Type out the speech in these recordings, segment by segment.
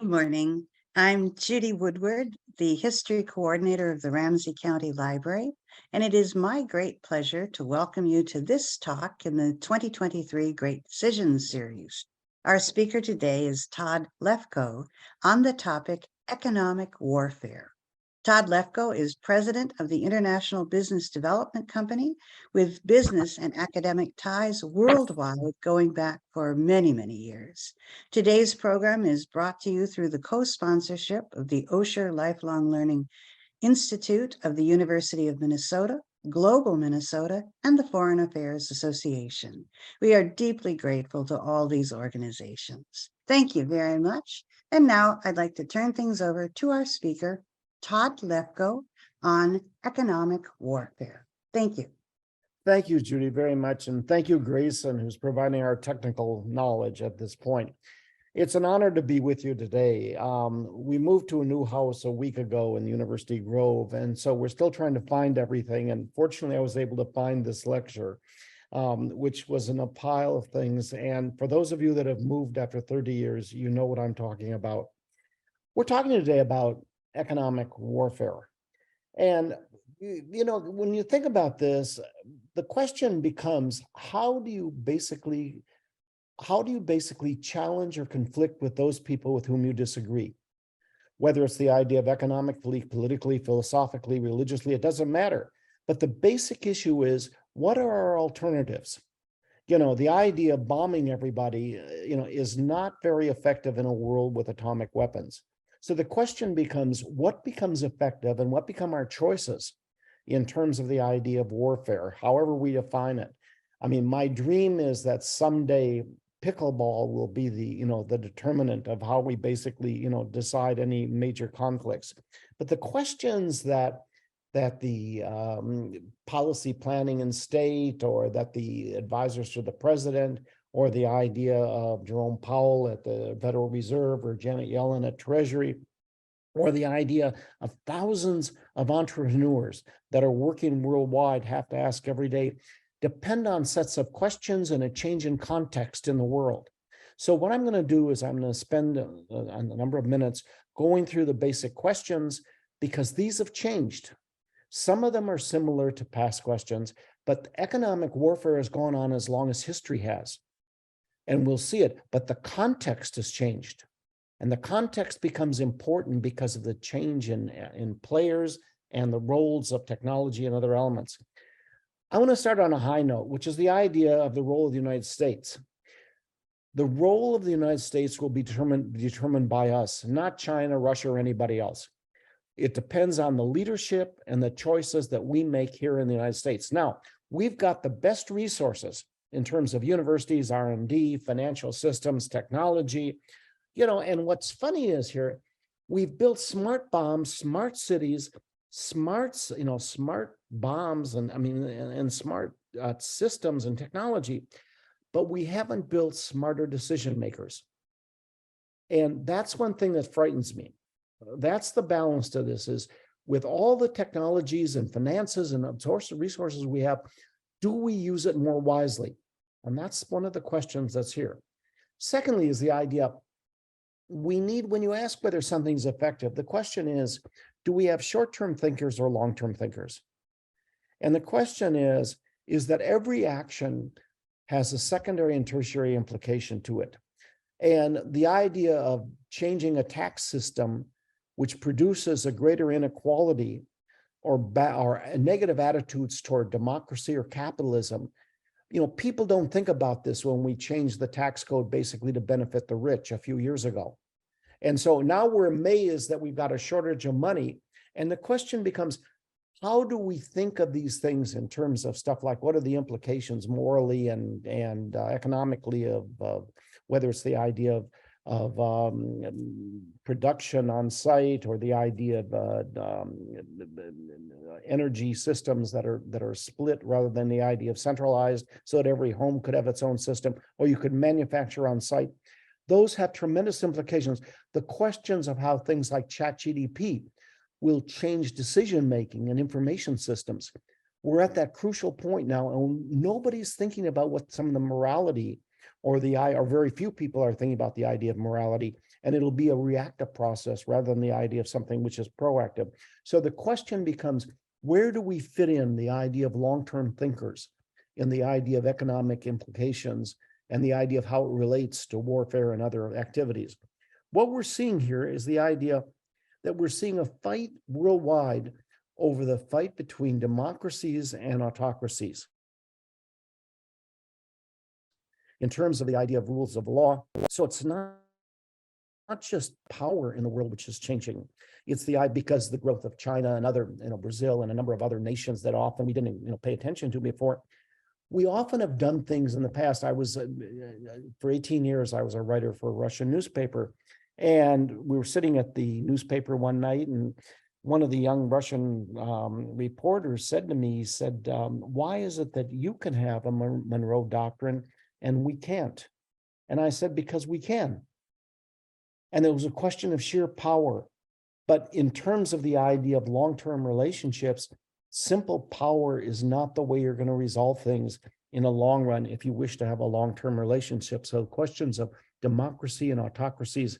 Good morning. I'm Judy Woodward, the History Coordinator of the Ramsey County Library, and it is my great pleasure to welcome you to this talk in the 2023 Great Decisions Series. Our speaker today is Todd Lefko on the topic Economic Warfare. Todd Lefko is president of the International Business Development Company with business and academic ties worldwide going back for many, many years. Today's program is brought to you through the co-sponsorship of the Osher Lifelong Learning Institute of the University of Minnesota, Global Minnesota, and the Foreign Affairs Association. We are deeply grateful to all these organizations. Thank you very much. And now I'd like to turn things over to our speaker, Todd Lefko, on economic warfare. Thank you. Thank you, Judy, very much. And thank you, Grayson, who's providing our technical knowledge at this point. It's an honor to be with you today. We moved to a new house a week ago in University Grove, and so we're still trying to find everything. And fortunately, I was able to find this lecture, which was in a pile of things. And for those of you that have moved after 30 years, you know what I'm talking about. We're talking today about economic warfare. And, you know, when you think about this, the question becomes, how do you basically challenge or conflict with those people with whom you disagree? Whether it's the idea of economically, politically, philosophically, religiously, it doesn't matter. But the basic issue is, what are our alternatives? You know, the idea of bombing everybody, is not very effective in a world with atomic weapons. So the question becomes, what becomes effective and what become our choices in terms of the idea of warfare, however we define it? I mean, my dream is that someday pickleball will be the determinant of how we basically, decide any major conflicts. But the questions that the policy planning in state, or that the advisors to the president, or the idea of Jerome Powell at the Federal Reserve, or Janet Yellen at Treasury, or the idea of thousands of entrepreneurs that are working worldwide have to ask every day, depend on sets of questions and a change in context in the world. So what I'm going to do is I'm going to spend a number of minutes going through the basic questions, because these have changed. Some of them are similar to past questions, but economic warfare has gone on as long as history has. And we'll see it, but the context has changed. And the context becomes important because of the change in players and the roles of technology and other elements. I want to start on a high note, which is the idea of the role of the United States. The role of the United States will be determined by us, not China, Russia, or anybody else. It depends on the leadership and the choices that we make here in the United States. Now, we've got the best resources in terms of universities, R&D, financial systems, technology, and what's funny is here, we've built smart bombs, smart cities, smart bombs, and smart systems and technology, but we haven't built smarter decision makers. And that's one thing that frightens me. That's the balance to this, is with all the technologies and finances and source of resources we have, do we use it more wisely? And that's one of the questions that's here. Secondly is the idea, when you ask whether something's effective, the question is, do we have short-term thinkers or long-term thinkers? And the question is that every action has a secondary and tertiary implication to it. And the idea of changing a tax system which produces a greater inequality or negative attitudes toward democracy or capitalism, people don't think about this when we changed the tax code basically to benefit the rich a few years ago. And so now we're amazed that we've got a shortage of money. And the question becomes, how do we think of these things in terms of stuff like, what are the implications morally and economically of whether it's the idea of production on site, or the idea of energy systems that are split rather than the idea of centralized, so that every home could have its own system, or you could manufacture on site. Those have tremendous implications. The questions of how things like ChatGPT will change decision-making and information systems. We're at that crucial point now, and nobody's thinking about what some of the morality or very few people are thinking about the idea of morality and it'll be a reactive process rather than the idea of something which is proactive. So the question becomes, where do we fit in the idea of long-term thinkers, in the idea of economic implications, and the idea of how it relates to warfare and other activities? What we're seeing here is the idea that we're seeing a fight worldwide over the fight between democracies and autocracies in terms of the idea of rules of law. So it's not just power in the world which is changing. It's because the growth of China and other, Brazil and a number of other nations that often we didn't, pay attention to before. We often have done things in the past. I was, for 18 years, I was a writer for a Russian newspaper. And we were sitting at the newspaper one night, and one of the young Russian reporters said to me, he said, why is it that you can have a Monroe Doctrine and we can't? And I said, because we can. And it was a question of sheer power. But in terms of the idea of long-term relationships, simple power is not the way you're going to resolve things in a long run if you wish to have a long-term relationship. So questions of democracy and autocracies,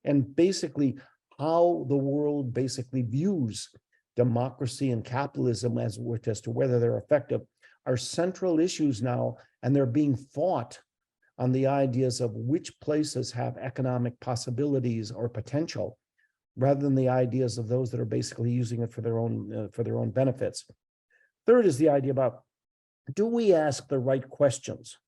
and basically how the world basically views democracy and capitalism as to whether they're effective, are central issues now, and they're being fought on the ideas of which places have economic possibilities or potential, rather than the ideas of those that are basically using it for their own benefits. Third is the idea about, do we ask the right questions?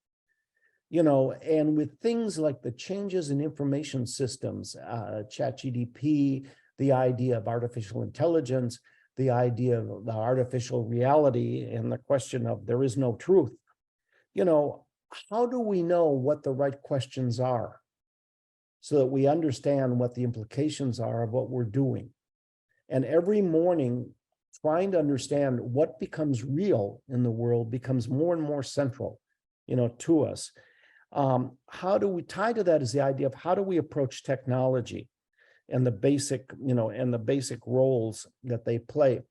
And with things like the changes in information systems, ChatGPT, the idea of artificial intelligence, the idea of the artificial reality, and the question of there is no truth, how do we know what the right questions are so that we understand what the implications are of what we're doing? And every morning, trying to understand what becomes real in the world becomes more and more central, to us. How do we tie to that is the idea of how do we approach technology and the basic, and the basic roles that they play.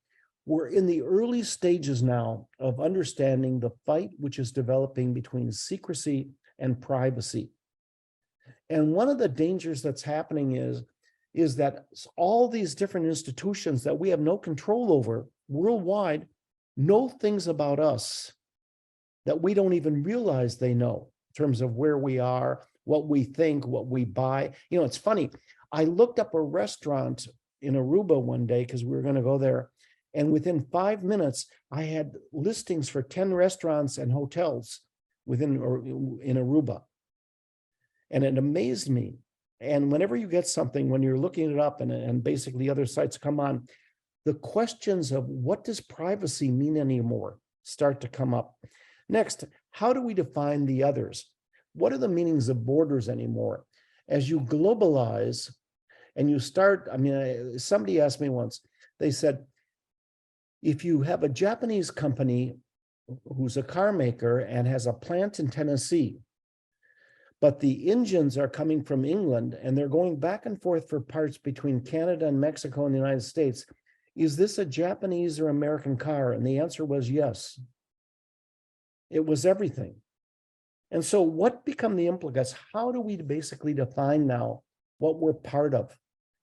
We're in the early stages now of understanding the fight which is developing between secrecy and privacy. And one of the dangers that's happening is that all these different institutions that we have no control over worldwide know things about us that we don't even realize they know, in terms of where we are, what we think, what we buy. It's funny. I looked up a restaurant in Aruba one day because we were going to go there. And within 5 minutes, I had listings for 10 restaurants and hotels in Aruba. And it amazed me. And whenever you get something, when you're looking it up and basically other sites come on, the questions of what does privacy mean anymore start to come up. Next, how do we define the others? What are the meanings of borders anymore? As you globalize and you start, somebody asked me once, they said, if you have a Japanese company who's a car maker and has a plant in Tennessee, but the engines are coming from England and they're going back and forth for parts between Canada and Mexico and the United States, is this a Japanese or American car? And the answer was yes. It was everything. And so what become the implications? How do we basically define now what we're part of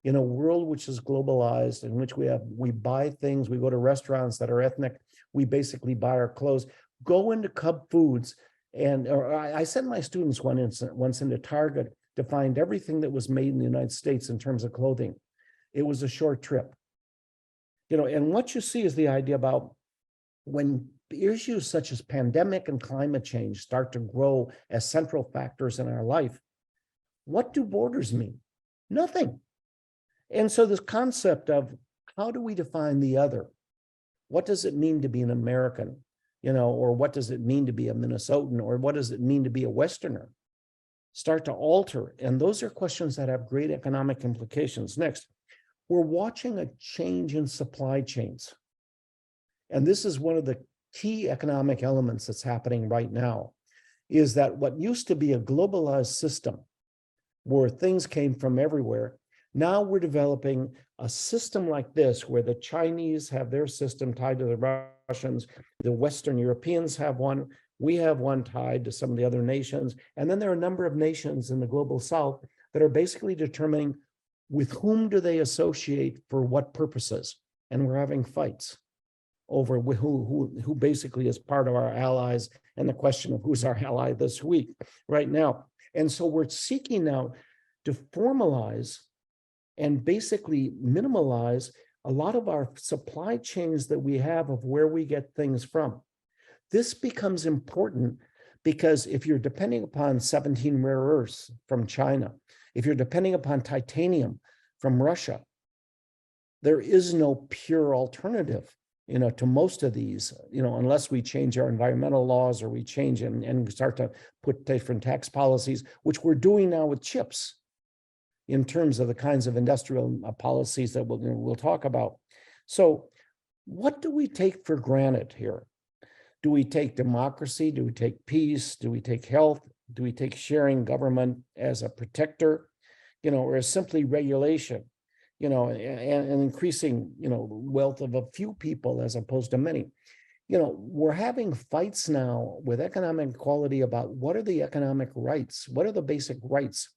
in a world which is globalized, in which we buy things, we go to restaurants that are ethnic, we basically buy our clothes, go into Cub Foods, or I sent my students once into Target to find everything that was made in the United States in terms of clothing. It was a short trip. And what you see is the idea about when issues such as pandemic and climate change start to grow as central factors in our life, what do borders mean? Nothing. And so this concept of how do we define the other? What does it mean to be an American? Or what does it mean to be a Minnesotan? Or what does it mean to be a Westerner? Start to alter. And those are questions that have great economic implications. Next, we're watching a change in supply chains. And this is one of the key economic elements that's happening right now, is that what used to be a globalized system where things came from everywhere, now we're developing a system like this where the Chinese have their system tied to the Russians, the Western Europeans have one, we have one tied to some of the other nations, and then there are a number of nations in the global South that are basically determining with whom do they associate for what purposes. And we're having fights over who basically is part of our allies, and the question of who's our ally this week, right now. And so we're seeking now to formalize and basically minimalize a lot of our supply chains that we have of where we get things from. This becomes important because if you're depending upon 17 rare earths from China, if you're depending upon titanium from Russia, there is no pure alternative, to most of these, unless we change our environmental laws or we change and start to put different tax policies, which we're doing now with chips in terms of the kinds of industrial policies that we'll talk about. So what do we take for granted here? Do we take democracy? Do we take peace? Do we take health? Do we take sharing government as a protector, or as simply regulation? And increasing, wealth of a few people as opposed to many. We're having fights now with economic equality about what are the economic rights? What are the basic rights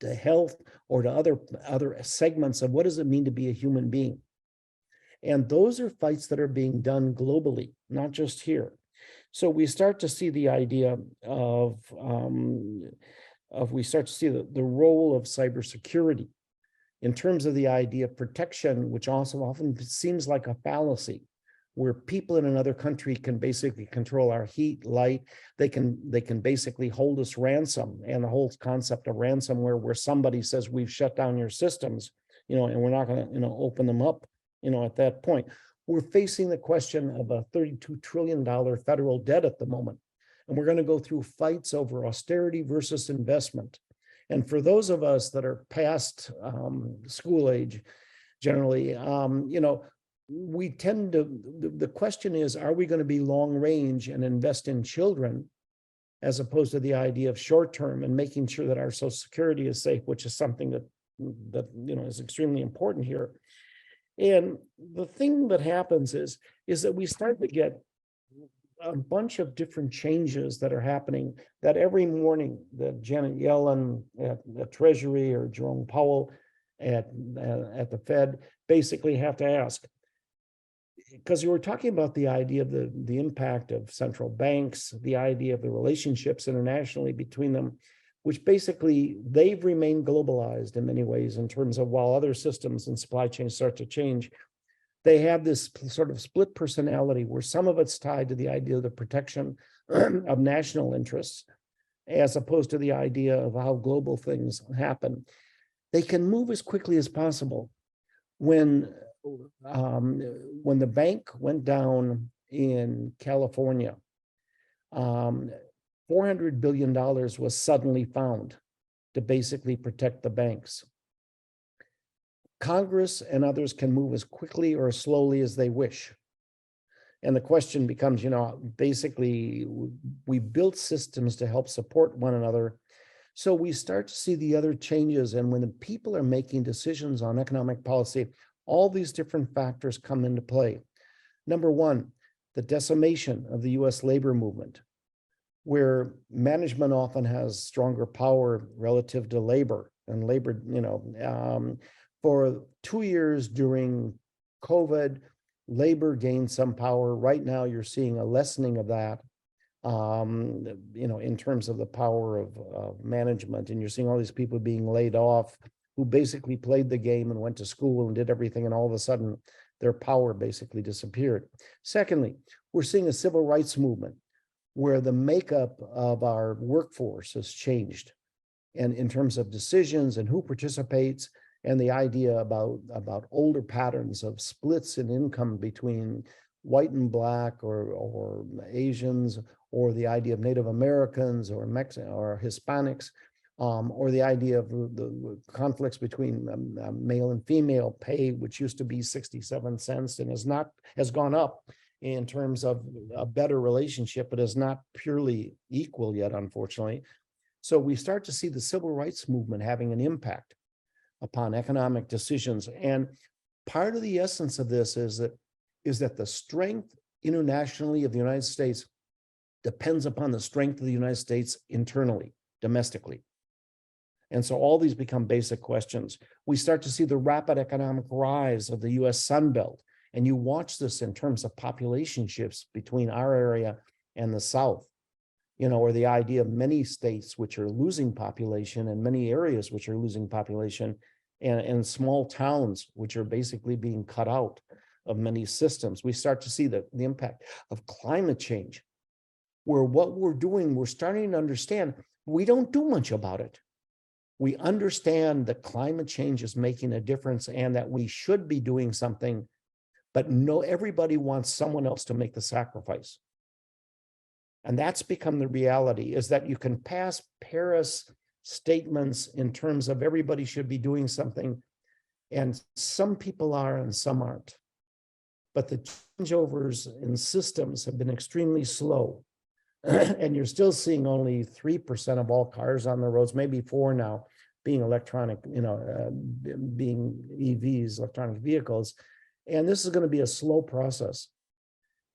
to health or to other segments of what does it mean to be a human being? And those are fights that are being done globally, not just here. So we start to see the idea of we start to see the role of cybersecurity in terms of the idea of protection, which also often seems like a fallacy, where people in another country can basically control our heat, light. They can basically hold us ransom, and the whole concept of ransomware, where somebody says we've shut down your systems, and we're not going to, open them up, at that point. We're facing the question of a $32 trillion federal debt at the moment, and we're going to go through fights over austerity versus investment. And for those of us that are past school age, generally, we tend to, the question is, are we going to be long range and invest in children as opposed to the idea of short term and making sure that our Social Security is safe, which is something that is extremely important here. And the thing that happens is that we start to get a bunch of different changes that are happening, that every morning that Janet Yellen at the Treasury or Jerome Powell at the Fed basically have to ask, because you were talking about the idea of the impact of central banks, the idea of the relationships internationally between them, which basically they've remained globalized in many ways in terms of while other systems and supply chains start to change, they have this sort of split personality where some of it's tied to the idea of the protection of national interests, as opposed to the idea of how global things happen. They can move as quickly as possible. When the bank went down in California, $400 billion was suddenly found to basically protect the banks. Congress and others can move as quickly or as slowly as they wish. And the question becomes, basically, we built systems to help support one another. So we start to see the other changes. And when the people are making decisions on economic policy, all these different factors come into play. Number one, the decimation of the US labor movement, where management often has stronger power relative to labor, and labor, for 2 years during COVID, labor gained some power. Right now, you're seeing a lessening of that, in terms of the power of management. And you're seeing all these people being laid off who basically played the game and went to school and did everything. And all of a sudden, their power basically disappeared. Secondly, we're seeing a civil rights movement where the makeup of our workforce has changed. And in terms of decisions and who participates, and the idea about older patterns of splits in income between white and black or Asians, or the idea of Native Americans or Mexican or Hispanics, or the idea of the conflicts between male and female pay, which used to be 67 cents and has gone up in terms of a better relationship, but is not purely equal yet, unfortunately. So we start to see the civil rights movement having an impact upon economic decisions. And part of the essence of this is that the strength internationally of the United States depends upon the strength of the United States internally, domestically. And so all these become basic questions. We start to see the rapid economic rise of the US Sun Belt. And you watch this in terms of population shifts between our area and the South, or the idea of many states which are losing population and many areas which are losing population, and small towns which are basically being cut out of many systems. We start to see the impact of climate change, where what we're doing, we're starting to understand we don't do much about it. We understand that climate change is making a difference and that we should be doing something, but no, everybody wants someone else to make the sacrifice. And that's become the reality, is that you can pass Paris statements in terms of everybody should be doing something, and some people are and some aren't. But the changeovers in systems have been extremely slow. And you're still seeing only 3% of all cars on the roads, maybe 4% now, being electronic, being EVs, electronic vehicles. And this is going to be a slow process.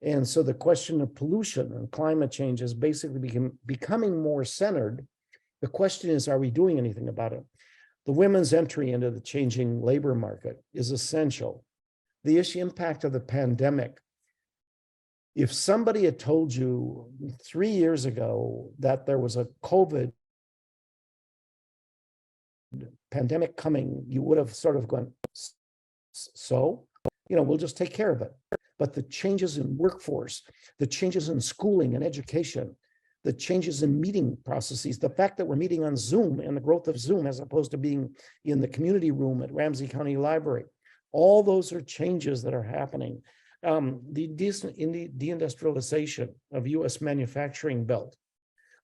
And so the question of pollution and climate change is basically becoming more centered. The question is, are we doing anything about it? The women's entry into the changing labor market is essential. The impact of the pandemic. If somebody had told you 3 years ago that there was a COVID pandemic coming, you would have sort of gone, so, we'll just take care of it. But the changes in workforce, the changes in schooling and education, the changes in meeting processes, the fact that we're meeting on Zoom and the growth of Zoom as opposed to being in the community room at Ramsey County Library, all those are changes that are happening. The deindustrialization of US manufacturing belt,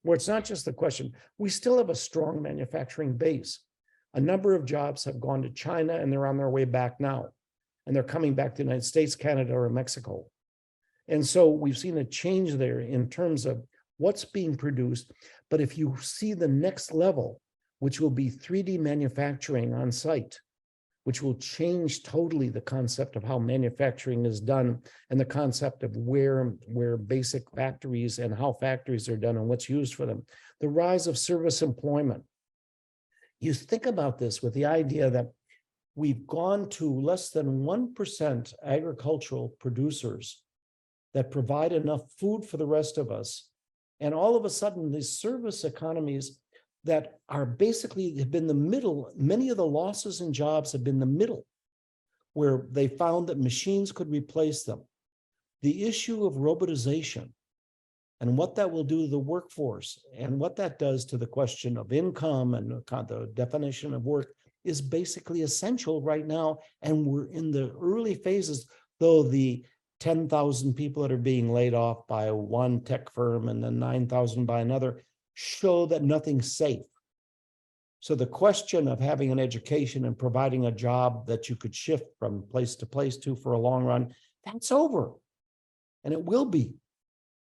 where it's not just the question, we still have a strong manufacturing base. A number of jobs have gone to China and they're on their way back now. And they're coming back to the United States, Canada, or Mexico. And so we've seen a change there in terms of what's being produced. But if you see the next level, which will be 3D manufacturing on site, which will change totally the concept of how manufacturing is done and the concept of where basic factories and how factories are done and what's used for them. The rise of service employment. You think about this with the idea that we've gone to less than 1% agricultural producers that provide enough food for the rest of us. And all of a sudden, these service economies that are basically have been the middle, many of the losses in jobs have been the middle, where they found that machines could replace them. The issue of robotization and what that will do to the workforce and what that does to the question of income and the definition of work is basically essential right now. And we're in the early phases, though the 10,000 people that are being laid off by one tech firm and then 9,000 by another show that nothing's safe. So the question of having an education and providing a job that you could shift from place to place to for a long run, that's over. And it will be.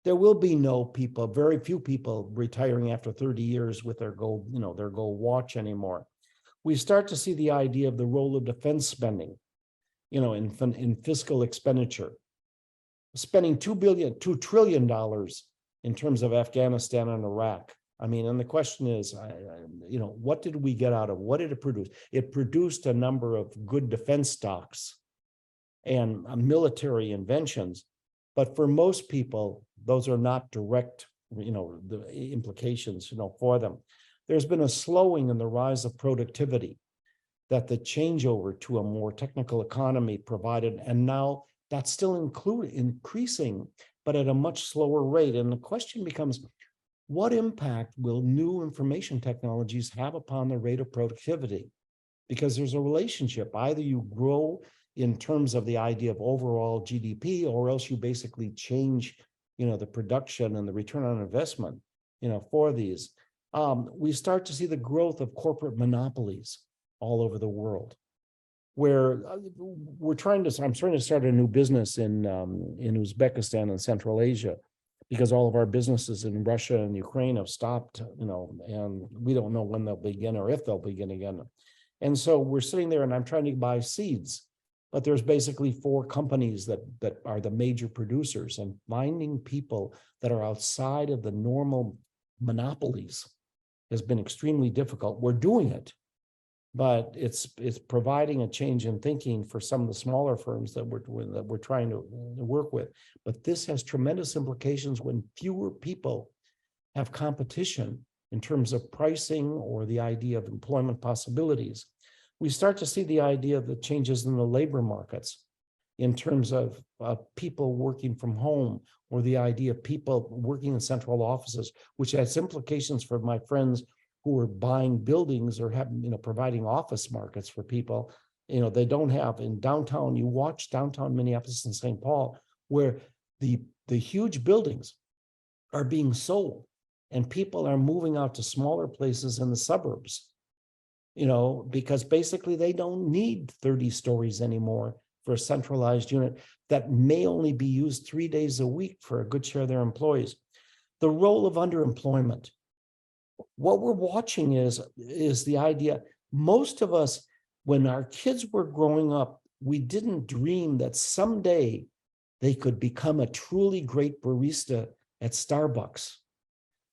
There will be no people, very few people retiring after 30 years with their gold, their gold watch anymore. We start to see the idea of the role of defense spending, in fiscal expenditure, spending $2 trillion in terms of Afghanistan and Iraq. And the question is, what did we get out of? What did it produce? It produced a number of good defense stocks and military inventions, but for most people, those are not direct, the implications, for them. There's been a slowing in the rise of productivity that the changeover to a more technical economy provided, and now that's still increasing, but at a much slower rate. And the question becomes, what impact will new information technologies have upon the rate of productivity? Because there's a relationship. Either you grow in terms of the idea of overall GDP, or else you basically change, the production and the return on investment, for these. We start to see the growth of corporate monopolies all over the world, where I'm trying to start a new business in Uzbekistan and Central Asia, because all of our businesses in Russia and Ukraine have stopped, and we don't know when they'll begin or if they'll begin again. And so we're sitting there and I'm trying to buy seeds, but there's basically 4 companies that are the major producers, and finding people that are outside of the normal monopolies has been extremely difficult. We're doing it, but it's providing a change in thinking for some of the smaller firms that we're trying to work with. But this has tremendous implications when fewer people have competition in terms of pricing or the idea of employment possibilities. We start to see the idea of the changes in the labor markets in terms of people working from home, or the idea of people working in central offices, which has implications for my friends who are buying buildings or have, providing office markets for people. They don't have in downtown. You watch downtown Minneapolis and St. Paul, where the huge buildings are being sold and people are moving out to smaller places in the suburbs, because basically they don't need 30 stories anymore for a centralized unit that may only be used 3 days a week for a good share of their employees. The role of underemployment. What we're watching is the idea, most of us, when our kids were growing up, we didn't dream that someday they could become a truly great barista at Starbucks.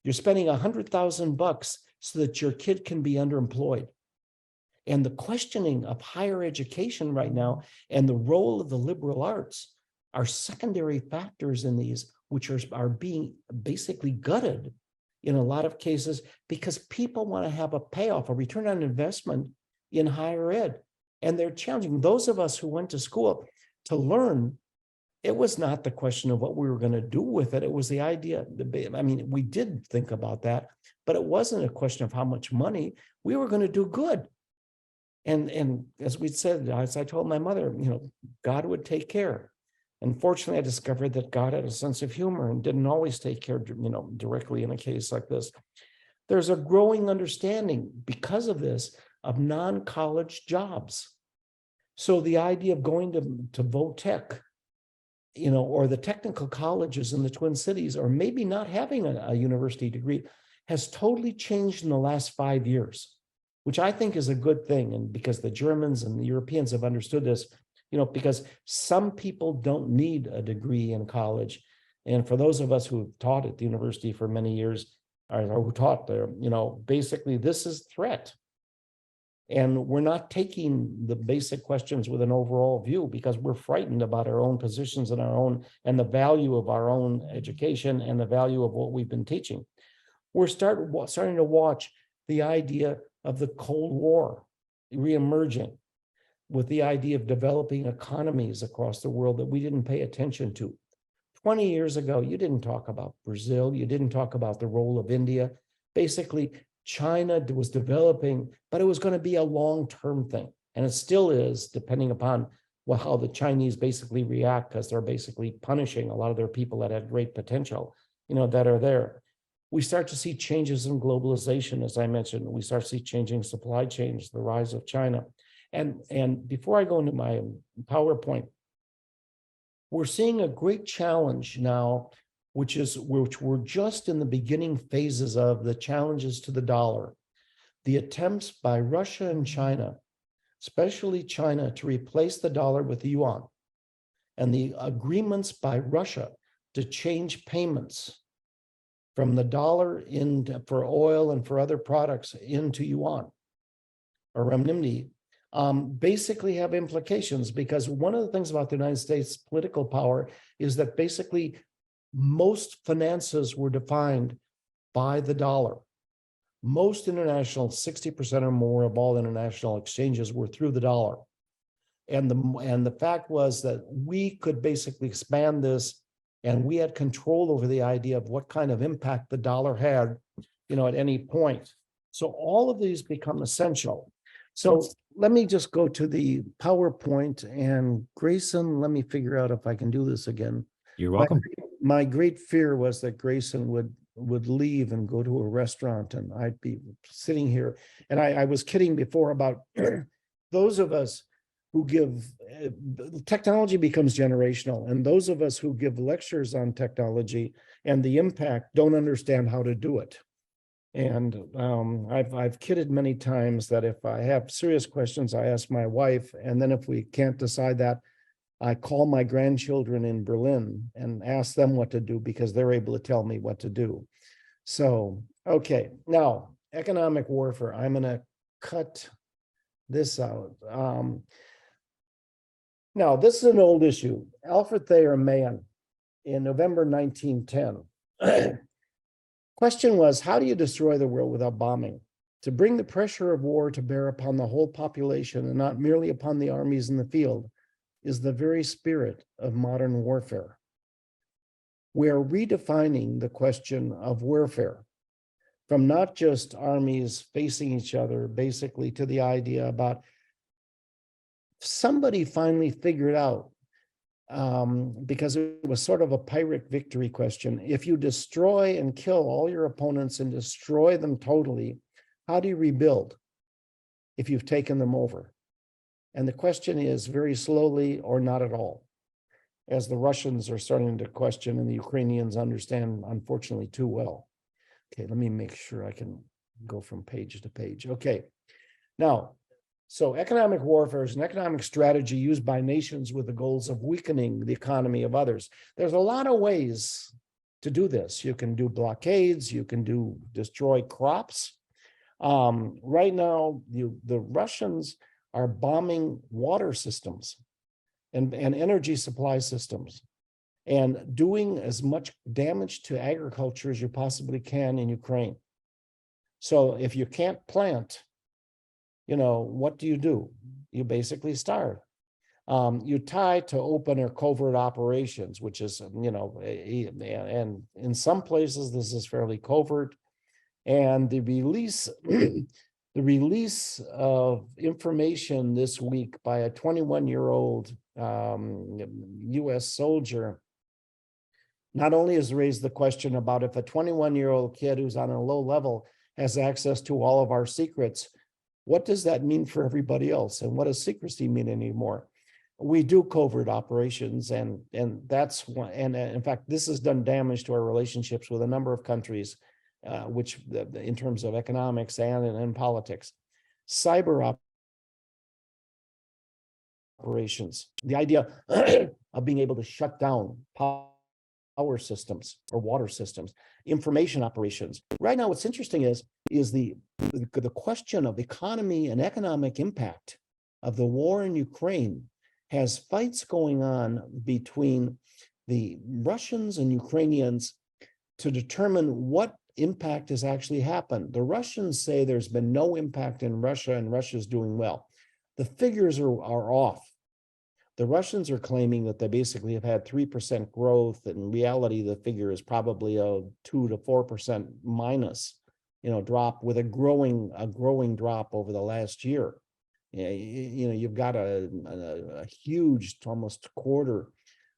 You're spending $100,000 so that your kid can be underemployed. And the questioning of higher education right now and the role of the liberal arts are secondary factors in these, which are being basically gutted in a lot of cases because people want to have a payoff, a return on investment in higher ed. And they're challenging those of us who went to school to learn. It was not the question of what we were going to do with it. It was the idea. We did think about that, but it wasn't a question of how much money. We were going to do good. And as we said, as I told my mother, God would take care. Unfortunately, I discovered that God had a sense of humor and didn't always take care, directly in a case like this. There's a growing understanding because of this of non-college jobs. So the idea of going to VOTech, or the technical colleges in the Twin Cities, or maybe not having a university degree, has totally changed in the last 5 years, which I think is a good thing. And because the Germans and the Europeans have understood this, because some people don't need a degree in college. And for those of us who have taught at the university for many years, or who taught there, basically this is threat. And we're not taking the basic questions with an overall view because we're frightened about our own positions and the value of our own education and the value of what we've been teaching. We're starting to watch the idea of the Cold War reemerging, with the idea of developing economies across the world that we didn't pay attention to. 20 years ago, you didn't talk about Brazil. You didn't talk about the role of India. Basically, China was developing, but it was going to be a long-term thing. And it still is, depending upon how the Chinese basically react, because they're basically punishing a lot of their people that had great potential, that are there. We start to see changes in globalization, as I mentioned. We start to see changing supply chains, the rise of China. And before I go into my PowerPoint, we're seeing a great challenge now, which we're just in the beginning phases of, the challenges to the dollar. The attempts by Russia and China, especially China, to replace the dollar with the yuan, and the agreements by Russia to change payments from the dollar for oil and for other products into yuan or renminbi, basically have implications, because one of the things about the United States political power is that basically most finances were defined by the dollar. Most international, 60% or more of all international exchanges were through the dollar. And the fact was that we could basically expand this, and we had control over the idea of what kind of impact the dollar had, at any point. So all of these become essential. So let me just go to the PowerPoint, and Grayson, let me figure out if I can do this again. You're welcome. My great fear was that Grayson would leave and go to a restaurant, and I'd be sitting here. And I was kidding before about those of us who give, technology becomes generational, and those of us who give lectures on technology and the impact don't understand how to do it. And I've kidded many times that if I have serious questions, I ask my wife, and then if we can't decide that, I call my grandchildren in Berlin and ask them what to do, because they're able to tell me what to do. So, okay, now, economic warfare. I'm going to cut this out. Now, this is an old issue. Alfred Thayer Mahan in November 1910. Question was, how do you destroy the world without bombing? To bring the pressure of war to bear upon the whole population and not merely upon the armies in the field is the very spirit of modern warfare. We are redefining the question of warfare from not just armies facing each other, basically, to the idea about somebody finally figured out, because it was sort of a Pyrrhic victory question. If you destroy and kill all your opponents and destroy them totally, how do you rebuild if you've taken them over? And the question is very slowly or not at all, as the Russians are starting to question and the Ukrainians understand, unfortunately, too well. Okay, let me make sure I can go from page to page. Okay, now, so economic warfare is an economic strategy used by nations with the goals of weakening the economy of others. There's a lot of ways to do this. You can do blockades, you can destroy crops. Right now, the Russians are bombing water systems and energy supply systems and doing as much damage to agriculture as you possibly can in Ukraine. So if you can't plant, what do? You basically starve. You tie to open or covert operations, which is, and in some places this is fairly covert. And the release, the release of information this week by a 21-year-old U.S. soldier not only has raised the question about if a 21-year-old kid who's on a low level has access to all of our secrets, what does that mean for everybody else? And what does secrecy mean anymore? We do covert operations, and that's one. And in fact, this has done damage to our relationships with a number of countries, which in terms of economics and politics. Cyber operations, the idea of being able to shut down power systems or water systems, information operations. Right now, what's interesting is the question of economy and economic impact of the war in Ukraine has fights going on between the Russians and Ukrainians to determine what impact has actually happened. The Russians say there's been no impact in Russia and Russia's doing well. The figures are off. The Russians are claiming that they basically have had 3% growth. In reality, the figure is probably a 2 to 4% minus, drop, with a growing drop over the last year. You've got a huge, almost quarter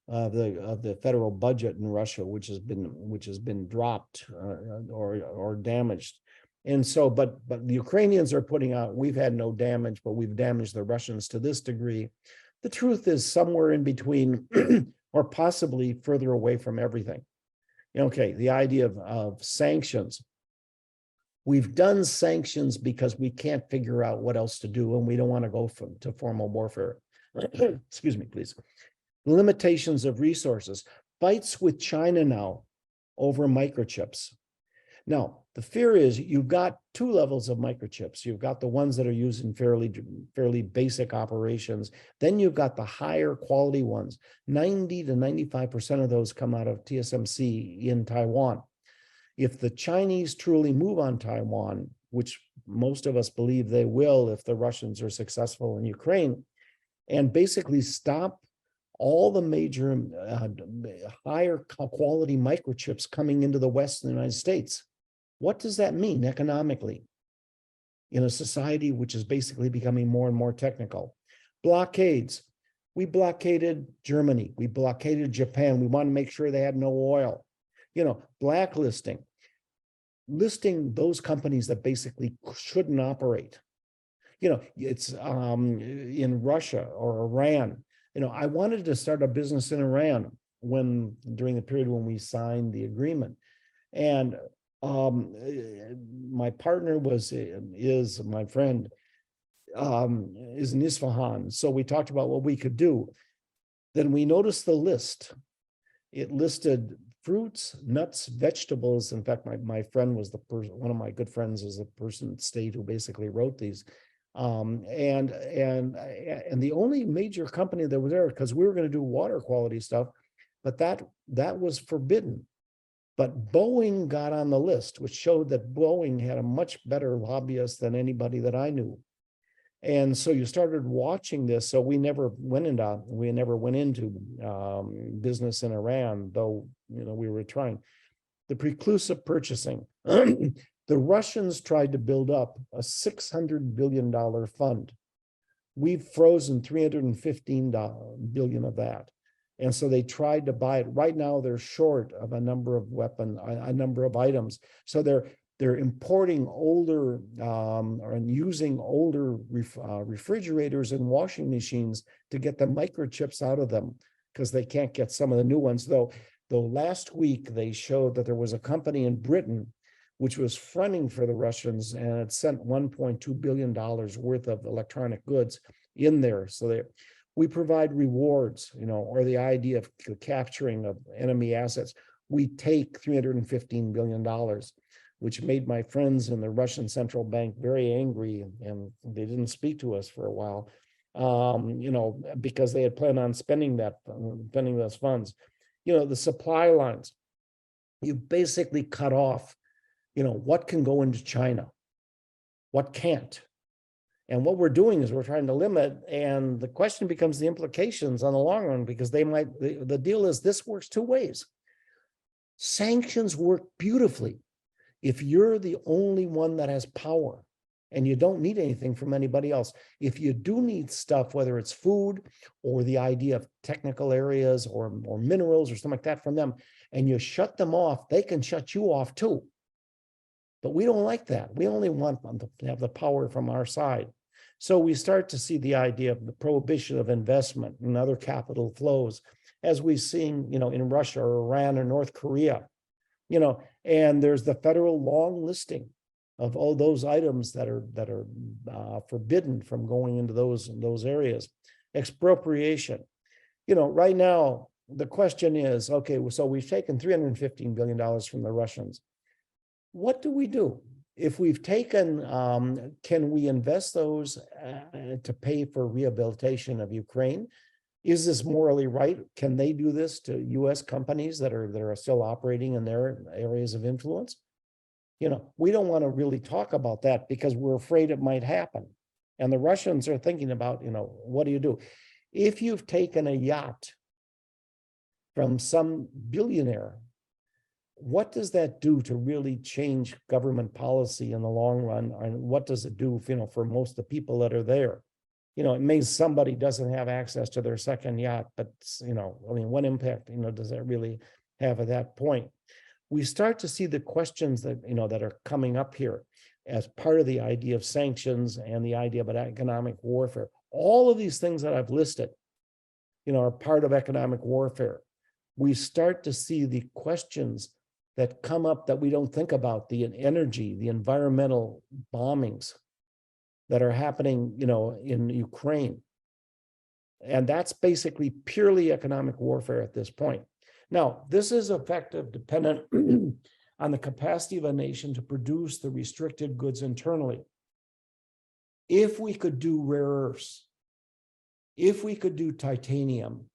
of the federal budget in Russia, which has been dropped or damaged. And so, but the Ukrainians are putting out, we've had no damage, but we've damaged the Russians to this degree. The truth is somewhere in between, or possibly further away from everything. Okay, the idea of sanctions. We've done sanctions because we can't figure out what else to do, and we don't want to go to formal warfare. Excuse me, please. Limitations of resources. Fights with China now over microchips. Now, the fear is you've got two levels of microchips. You've got the ones that are used in fairly basic operations. Then you've got the higher quality ones. 90 to 95% of those come out of TSMC in Taiwan. If the Chinese truly move on Taiwan, which most of us believe they will if the Russians are successful in Ukraine, and basically stop all the major higher quality microchips coming into the West and the United States, what does that mean economically in a society which is basically becoming more and more technical? Blockades. We blockaded Germany. We blockaded Japan. We want to make sure they had no oil. Blacklisting. Listing those companies that basically shouldn't operate. It's in Russia or Iran. I wanted to start a business in Iran during the period when we signed the agreement. And my partner is my friend, is in Isfahan. So we talked about what we could do. Then we noticed the list. It listed fruits, nuts, vegetables. In fact, my friend was the person, one of my good friends is the person at state who basically wrote these. And the only major company that was there, because we were going to do water quality stuff, but that was forbidden. But Boeing got on the list, which showed that Boeing had a much better lobbyist than anybody that I knew. And so you started watching this. So we never went into business in Iran, though we were trying. The preclusive purchasing. The Russians tried to build up a $600 billion fund. We've frozen $315 billion of that. And so they tried to buy it. Right now, they're short of a number of items. So they're importing older and using older refrigerators and washing machines to get the microchips out of them because they can't get some of the new ones. Though last week they showed that there was a company in Britain which was fronting for the Russians, and it sent $1.2 billion worth of electronic goods in there. So we provide rewards, or the idea of capturing of enemy assets. We take $315 billion, which made my friends in the Russian central bank very angry, and they didn't speak to us for a while, because they had planned on spending those funds. The supply lines, you basically cut off, what can go into China, what can't. And what we're doing is we're trying to limit, and the question becomes the implications on the long run, because the deal is this works two ways. Sanctions work beautifully if you're the only one that has power and you don't need anything from anybody else. If you do need stuff, whether it's food or the idea of technical areas or minerals or something like that from them, and you shut them off, they can shut you off too. But we don't like that. We only want them to have the power from our side. So we start to see the idea of the prohibition of investment and other capital flows, as we've seen, in Russia or Iran or North Korea, and there's the federal long listing of all those items that are forbidden from going into those areas. Expropriation. Right now, the question is, okay, so we've taken $315 billion from the Russians. What do we do? If we've taken, can we invest those to pay for rehabilitation of Ukraine? Is this morally right? Can they do this to U.S. companies that are still operating in their areas of influence? We don't want to really talk about that because we're afraid it might happen. And the Russians are thinking about, what do you do? If you've taken a yacht from some billionaire, what does that do to really change government policy in the long run? And what does it do, for most of the people that are there? It means somebody doesn't have access to their second yacht, but, what impact, does that really have at that point? We start to see the questions that, that are coming up here as part of the idea of sanctions and the idea about economic warfare. All of these things that I've listed, are part of economic warfare. We start to see the questions that come up that we don't think about, the energy, the environmental bombings that are happening, in Ukraine. And that's basically purely economic warfare at this point. Now, this is effective dependent on the capacity of a nation to produce the restricted goods internally. If we could do rare earths, if we could do titanium,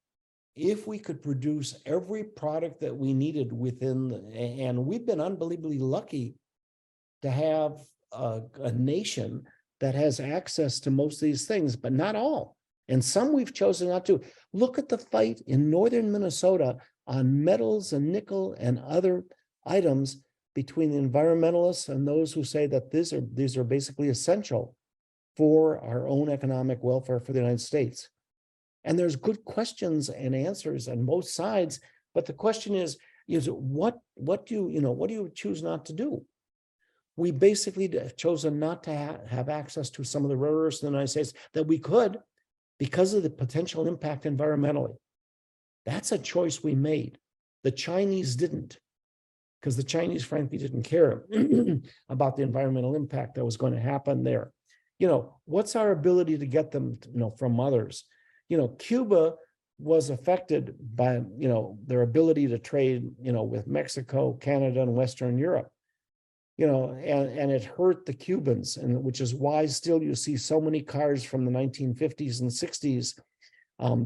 if we could produce every product that we needed and we've been unbelievably lucky to have a nation that has access to most of these things, but not all. And some we've chosen not to. Look at the fight in northern Minnesota on metals and nickel and other items between the environmentalists and those who say that these are basically essential for our own economic welfare for the United States. And there's good questions and answers on both sides, but the question is what do you choose not to do? We basically have chosen not to have access to some of the rare earths in the United States that we could because of the potential impact environmentally. That's a choice we made. The Chinese didn't, because the Chinese frankly didn't care about the environmental impact that was going to happen there. What's our ability to get them, from others? Cuba was affected by, their ability to trade, with Mexico, Canada, and Western Europe. And it hurt the Cubans, and which is why still you see so many cars from the 1950s and 60s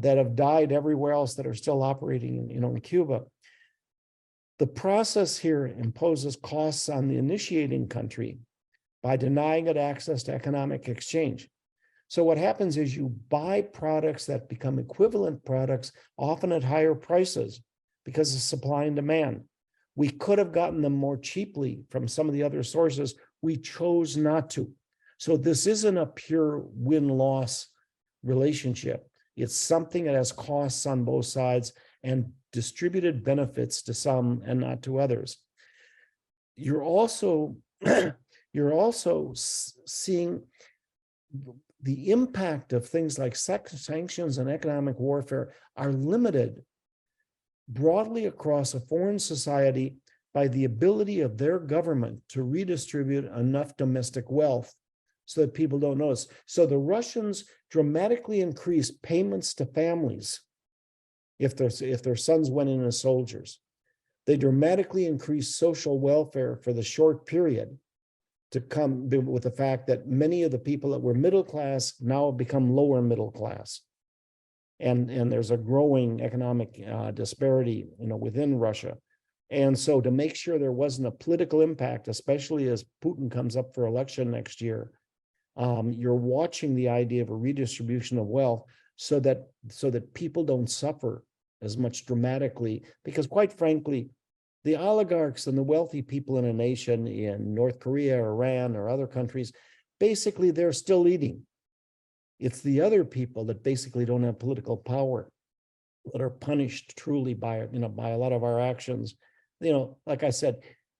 that have died everywhere else that are still operating, in Cuba. The process here imposes costs on the initiating country by denying it access to economic exchange. So what happens is you buy products that become equivalent products, often at higher prices because of supply and demand. We could have gotten them more cheaply from some of the other sources. We chose not to. So this isn't a pure win-loss relationship. It's something that has costs on both sides and distributed benefits to some and not to others. You're also seeing the impact of things like sanctions and economic warfare are limited broadly across a foreign society by the ability of their government to redistribute enough domestic wealth so that people don't notice. So the Russians dramatically increased payments to families if their sons went in as soldiers. They dramatically increased social welfare for the short period to come with the fact that many of the people that were middle class now have become lower middle class. And there's a growing economic disparity, within Russia. And so to make sure there wasn't a political impact, especially as Putin comes up for election next year, you're watching the idea of a redistribution of wealth so that people don't suffer as much dramatically, because quite frankly, the oligarchs and the wealthy people in a nation in North Korea, Iran, or other countries, basically they're still eating. It's the other people that basically don't have political power that are punished truly by a lot of our actions. Like I said,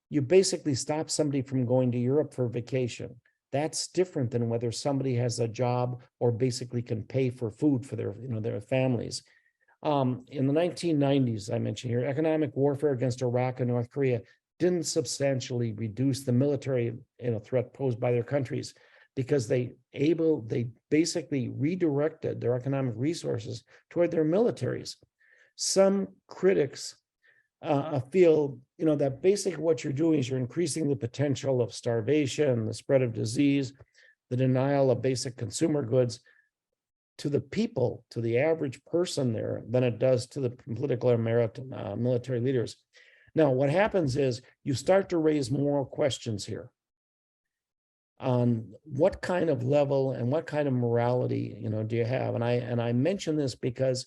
you basically stop somebody from going to Europe for vacation. That's different than whether somebody has a job or basically can pay for food for their families. In the 1990s, I mentioned here, economic warfare against Iraq and North Korea didn't substantially reduce the military threat posed by their countries, because they basically redirected their economic resources toward their militaries. Some critics feel that basically what you're doing is you're increasing the potential of starvation, the spread of disease, the denial of basic consumer goods to the people, to the average person there, than it does to the political or military leaders. Now, what happens is you start to raise moral questions here on what kind of level and what kind of morality, do you have? And I mention this because,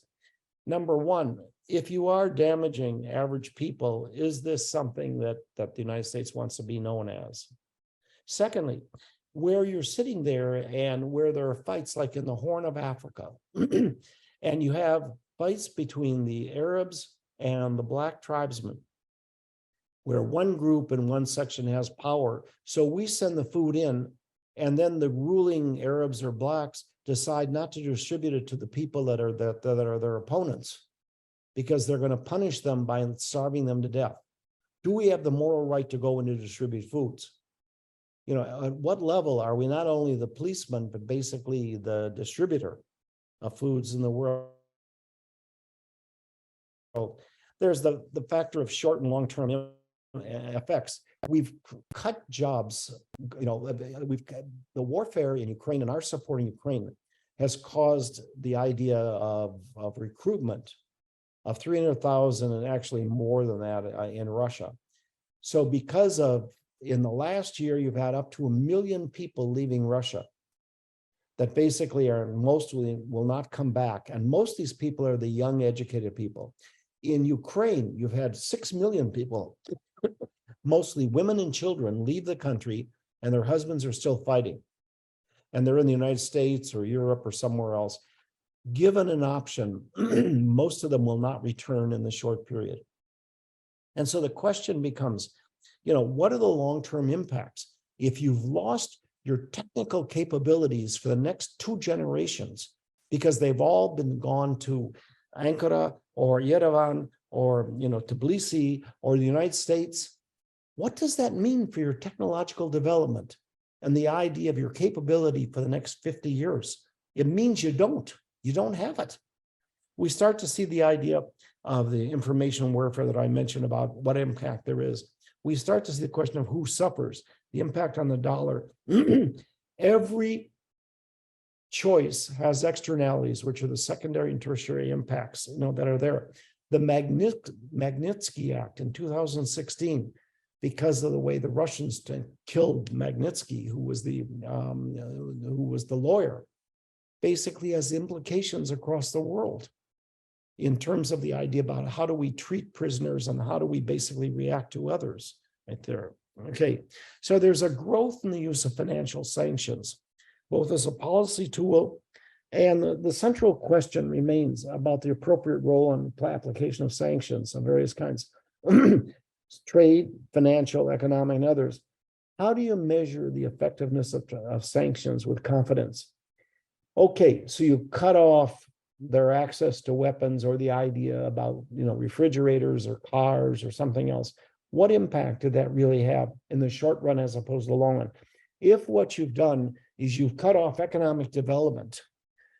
number one, if you are damaging average people, is this something that the United States wants to be known as? Secondly, where you're sitting there and where there are fights like in the Horn of Africa, and you have fights between the Arabs and the Black tribesmen, where one group in one section has power. So we send the food in, and then the ruling Arabs or Blacks decide not to distribute it to the people that are their opponents, because they're going to punish them by starving them to death. Do we have the moral right to go in to distribute foods? At what level are we not only the policeman, but basically the distributor of foods in the world? There's the factor of short and long-term effects. We've cut jobs, the warfare in Ukraine and our support in Ukraine has caused the idea of recruitment of 300,000 and actually more than that in Russia. So because of, in the last year, you've had up to 1 million people leaving Russia that basically mostly will not come back. And most of these people are the young, educated people. In Ukraine, you've had 6 million people, mostly women and children, leave the country, and their husbands are still fighting. And they're in the United States or Europe or somewhere else. Given an option, most of them will not return in the short period. And so the question becomes, what are the long-term impacts? If you've lost your technical capabilities for the next 2 generations, because they've all been gone to Ankara or Yerevan or, Tbilisi or the United States, what does that mean for your technological development and the idea of your capability for the next 50 years? It means you don't have it. we start to see the idea of the information warfare that I mentioned about what impact there is. We start to see the question of who suffers, the impact on the dollar. Every choice has externalities, which are the secondary and tertiary impacts, that are there. The Magnitsky Act in 2016, because of the way the Russians killed Magnitsky, who was the lawyer, basically has implications across the world in terms of the idea about how do we treat prisoners and how do we basically react to others right there. Okay, so there's a growth in the use of financial sanctions, both as a policy tool, and the central question remains about the appropriate role and application of sanctions of various kinds, trade, financial, economic, and others. How do you measure the effectiveness of sanctions with confidence? Okay, so you cut off their access to weapons, or the idea about refrigerators or cars or something else. What impact did that really have in the short run as opposed to the long run? If what you've done is you've cut off economic development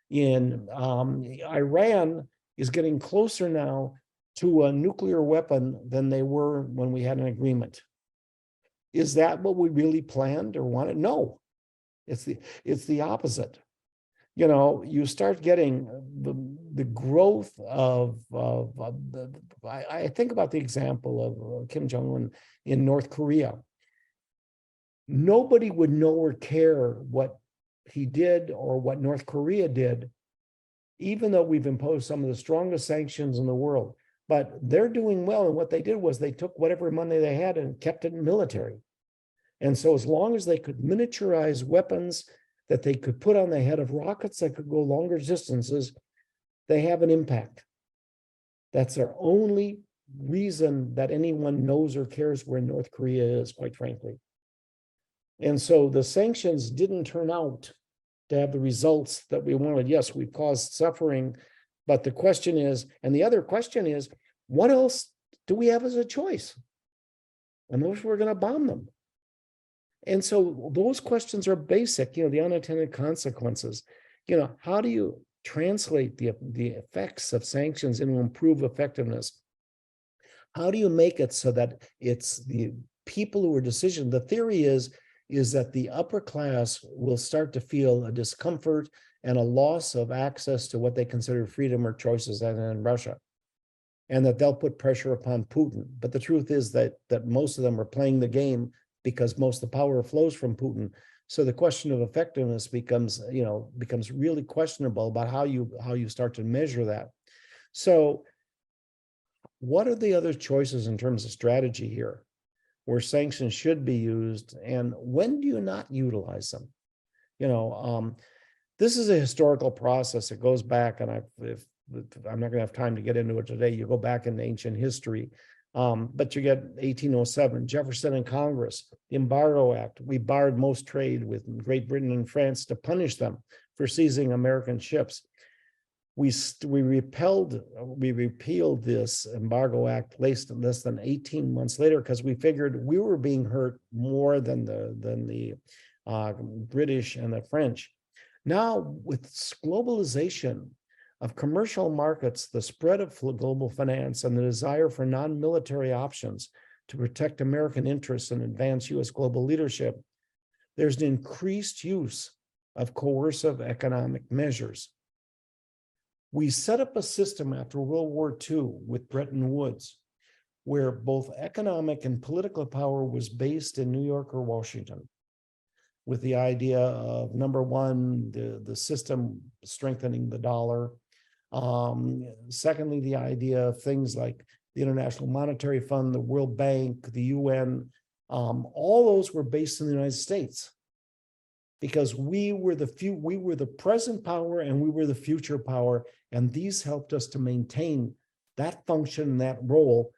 in Iran is getting closer now to a nuclear weapon than they were when we had an agreement. Is that what we really planned or wanted? No, it's the opposite. You start getting the growth of I think about the example of Kim Jong-un in North Korea. Nobody would know or care what he did or what North Korea did, even though we've imposed some of the strongest sanctions in the world. But they're doing well, and what they did was they took whatever money they had and kept it in military. And so as long as they could miniaturize weapons that they could put on the head of rockets that could go longer distances, they have an impact. That's their only reason that anyone knows or cares where North Korea is, quite frankly. And so the sanctions didn't turn out to have the results that we wanted. Yes, we caused suffering, but the question is, and the other question is, what else do we have as a choice? And those we're going to bomb them. And so those questions are basic, the unintended consequences. How do you translate the effects of sanctions into improved effectiveness? How do you make it so that it's the people who are decision? The theory is that the upper class will start to feel a discomfort and a loss of access to what they consider freedom or choices in Russia, and that they'll put pressure upon Putin. But the truth is that most of them are playing the game because most of the power flows from Putin. So the question of effectiveness becomes really questionable about how you start to measure that. So what are the other choices in terms of strategy here, where sanctions should be used, and when do you not utilize them? This is a historical process. It goes back, and if I'm not going to have time to get into it today, you go back in ancient history. But you get 1807, Jefferson and Congress, the Embargo Act. We barred most trade with Great Britain and France to punish them for seizing American ships. We repealed this Embargo Act less than 18 months later because we figured we were being hurt more than the British and the French. Now, with globalization of commercial markets, the spread of global finance, and the desire for non-military options to protect American interests and advance U.S. global leadership, there's an increased use of coercive economic measures. We set up a system after World War II with Bretton Woods, where both economic and political power was based in New York or Washington, with the idea of, number one, the system strengthening the dollar. Secondly, the idea of things like the International Monetary Fund, the World Bank, the UN, all those were based in the United States, because we were the present power and we were the future power, and these helped us to maintain that function, that role,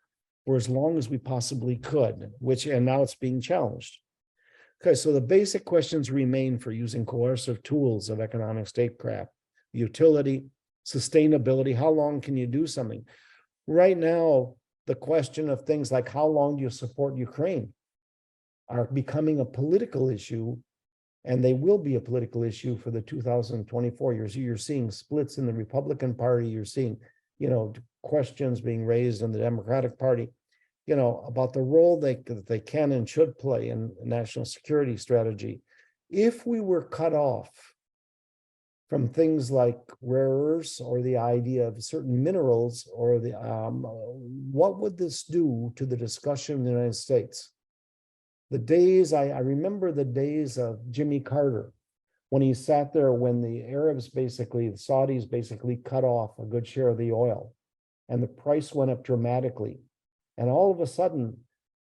for as long as we possibly could, and now it's being challenged. Okay, so the basic questions remain for using coercive tools of economic statecraft: utility, sustainability. How long can you do something? Right now, the question of things like how long do you support Ukraine are becoming a political issue and they will be a political issue for the 2024 years. You're seeing splits in the Republican Party. You're seeing, questions being raised in the Democratic Party, about the role that they can and should play in national security strategy. If we were cut off from things like rare earths or the idea of certain minerals or what would this do to the discussion in the United States? I remember the days of Jimmy Carter, when he sat there when the Saudis basically cut off a good share of the oil and the price went up dramatically. And all of a sudden,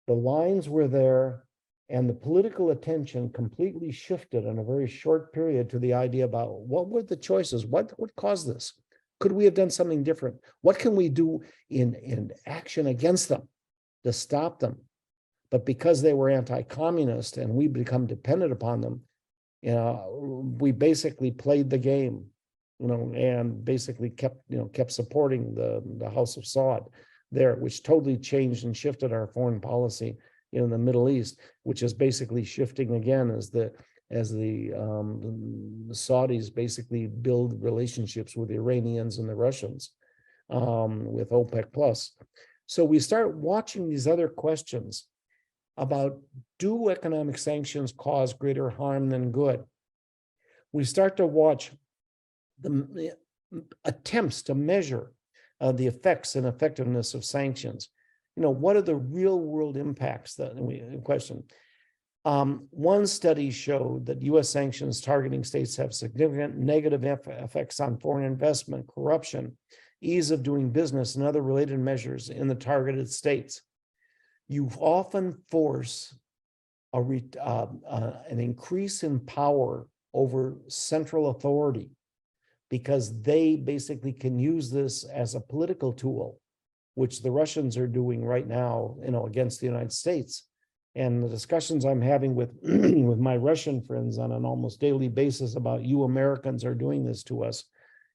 the lines were there and the political attention completely shifted in a very short period to the idea about what were the choices? What caused this? Could we have done something different? What can we do in action against them to stop them? But because they were anti-communist and we become dependent upon them, we basically played the game, and basically kept supporting the House of Saud there, which totally changed and shifted our foreign policy in the Middle East, which is basically shifting again as the Saudis basically build relationships with the Iranians and the Russians with OPEC plus. So we start watching these other questions about, do economic sanctions cause greater harm than good? We start to watch the attempts to measure the effects and effectiveness of sanctions. What are the real world impacts that we question? One study showed that U.S. sanctions targeting states have significant negative effects on foreign investment, corruption, ease of doing business, and other related measures in the targeted states. You often force an increase in power over central authority because they basically can use this as a political tool, which the Russians are doing right now, against the United States. And the discussions I'm having with with my Russian friends on an almost daily basis about, you Americans are doing this to us.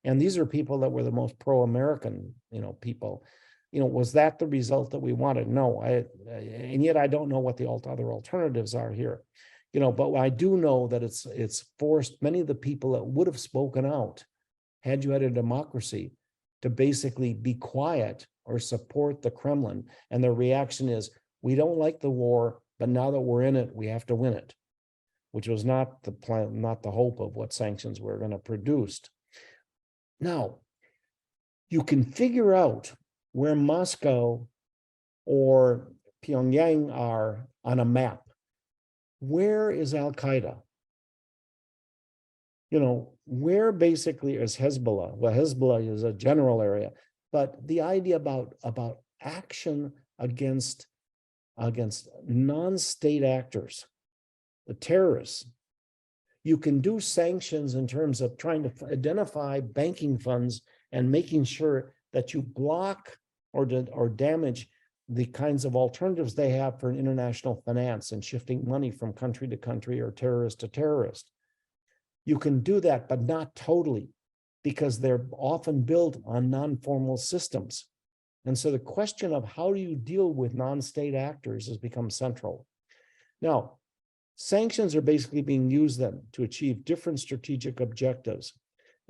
And these are people that were the most pro-American, people. Was that the result that we wanted? No, and yet I don't know what the other alternatives are here. But I do know that it's forced many of the people that would have spoken out had you had a democracy to basically be quiet or support the Kremlin. And their reaction is, we don't like the war, but now that we're in it, we have to win it, which was not the plan, not the hope of what sanctions were going to produce. Now, you can figure out where Moscow or Pyongyang are on a map. Where is Al-Qaeda? Where basically is Hezbollah? Well, Hezbollah is a general area, but the idea about action against non-state actors, the terrorists, you can do sanctions in terms of trying to identify banking funds and making sure that you block or damage the kinds of alternatives they have for international finance and shifting money from country to country or terrorist to terrorist. You can do that, but not totally, because they're often built on non-formal systems. And so the question of how do you deal with non-state actors has become central. Now, sanctions are basically being used then to achieve different strategic objectives.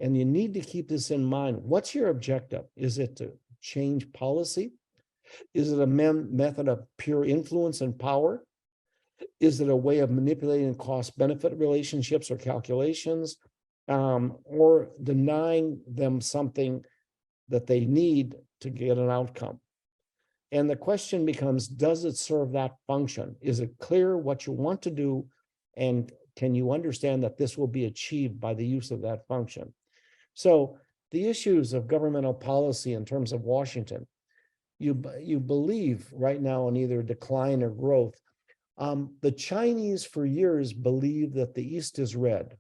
And you need to keep this in mind. What's your objective? Is it to change policy? Is it a method of pure influence and power? Is it a way of manipulating cost-benefit relationships or calculations, or denying them something that they need to get an outcome? And the question becomes, does it serve that function? Is it clear what you want to do? And can you understand that this will be achieved by the use of that function? So the issues of governmental policy in terms of Washington, you believe right now in either decline or growth. The Chinese for years believed that the East is red.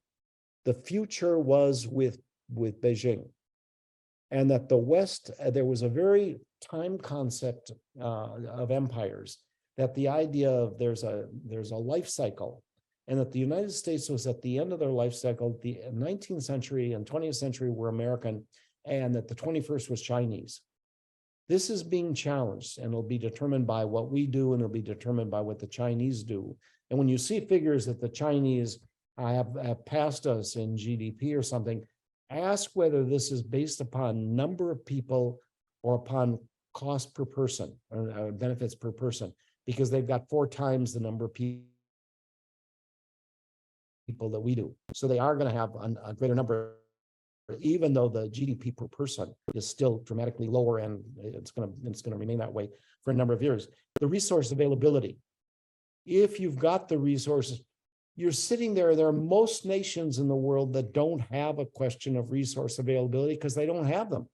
The future was with Beijing. And that the West, there was a very time concept of empires, that the idea of there's a life cycle, and that the United States was at the end of their life cycle. The 19th century and 20th century were American, and that the 21st was Chinese. This is being challenged, and it'll be determined by what we do, and it'll be determined by what the Chinese do. And when you see figures that the Chinese have passed us in GDP or something, ask whether this is based upon number of people or upon cost per person or benefits per person, because they've got 4 times the number of people that we do. So they are going to have a greater number, even though the GDP per person is still dramatically lower, and it's going to remain that way for a number of years. The resource availability. If you've got the resources, you're sitting there. There are most nations in the world that don't have a question of resource availability because they don't have them.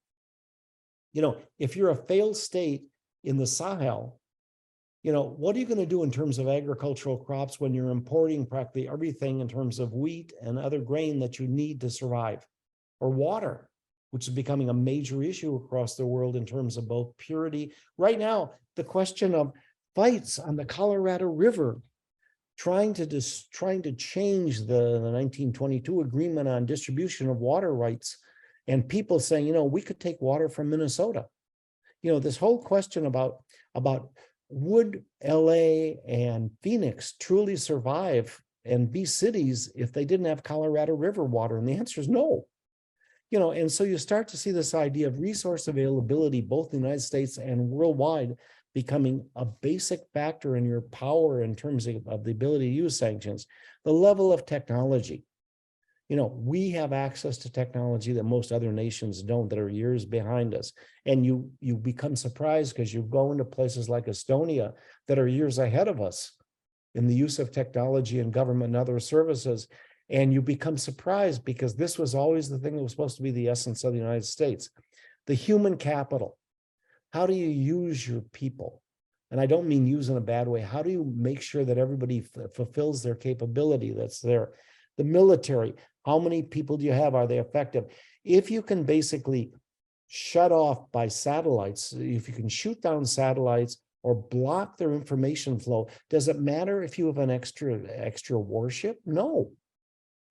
You know, if you're a failed state in the Sahel, you know, what are you going to do in terms of agricultural crops when you're importing practically everything in terms of wheat and other grain that you need to survive, or water, which is becoming a major issue across the world in terms of both purity. Right now, the question of fights on the Colorado River, trying to change the 1922 agreement on distribution of water rights, and people saying, you know, we could take water from Minnesota. You know, this whole question about would LA and Phoenix truly survive and be cities if they didn't have Colorado River water? And the answer is no. You know, and so you start to see this idea of resource availability, both in the United States and worldwide, becoming a basic factor in your power in terms of the ability to use sanctions. The level of technology. You know, we have access to technology that most other nations don't, that are years behind us. And you become surprised because you go into places like Estonia that are years ahead of us in the use of technology and government and other services. And you become surprised because this was always the thing that was supposed to be the essence of the United States. The human capital. How do you use your people? And I don't mean use in a bad way. How do you make sure that everybody fulfills their capability that's there? The military. How many people do you have? Are they effective? If you can basically shut off by satellites, if you can shoot down satellites or block their information flow, does it matter if you have an extra warship? No.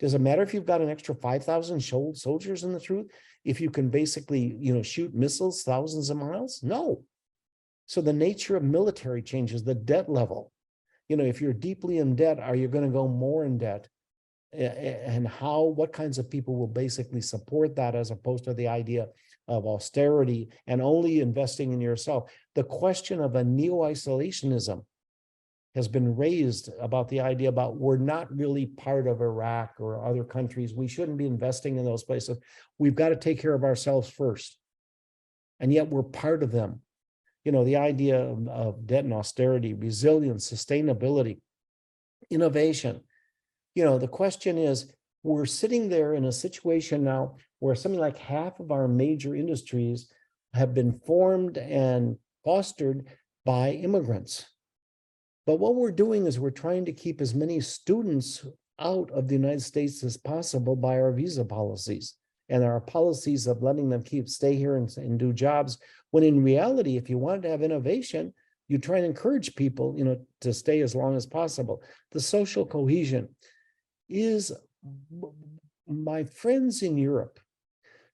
Does it matter if you've got an extra 5,000 soldiers in the truth? If you can basically, you know, shoot missiles thousands of miles? No. So the nature of military changes, the debt level. You know, if you're deeply in debt, are you going to go more in debt? And what kinds of people will basically support that, as opposed to the idea of austerity and only investing in yourself? The question of a neo-isolationism has been raised about the idea about we're not really part of Iraq or other countries. We shouldn't be investing in those places. We've got to take care of ourselves first. And yet we're part of them. You know, the idea of debt and austerity, resilience, sustainability, innovation. You know, the question is, we're sitting there in a situation now where something like half of our major industries have been formed and fostered by immigrants. But what we're doing is we're trying to keep as many students out of the United States as possible by our visa policies and our policies of letting them stay here and do jobs. When in reality, if you wanted to have innovation, you try and encourage people, you know, to stay as long as possible. The social cohesion is, my friends in Europe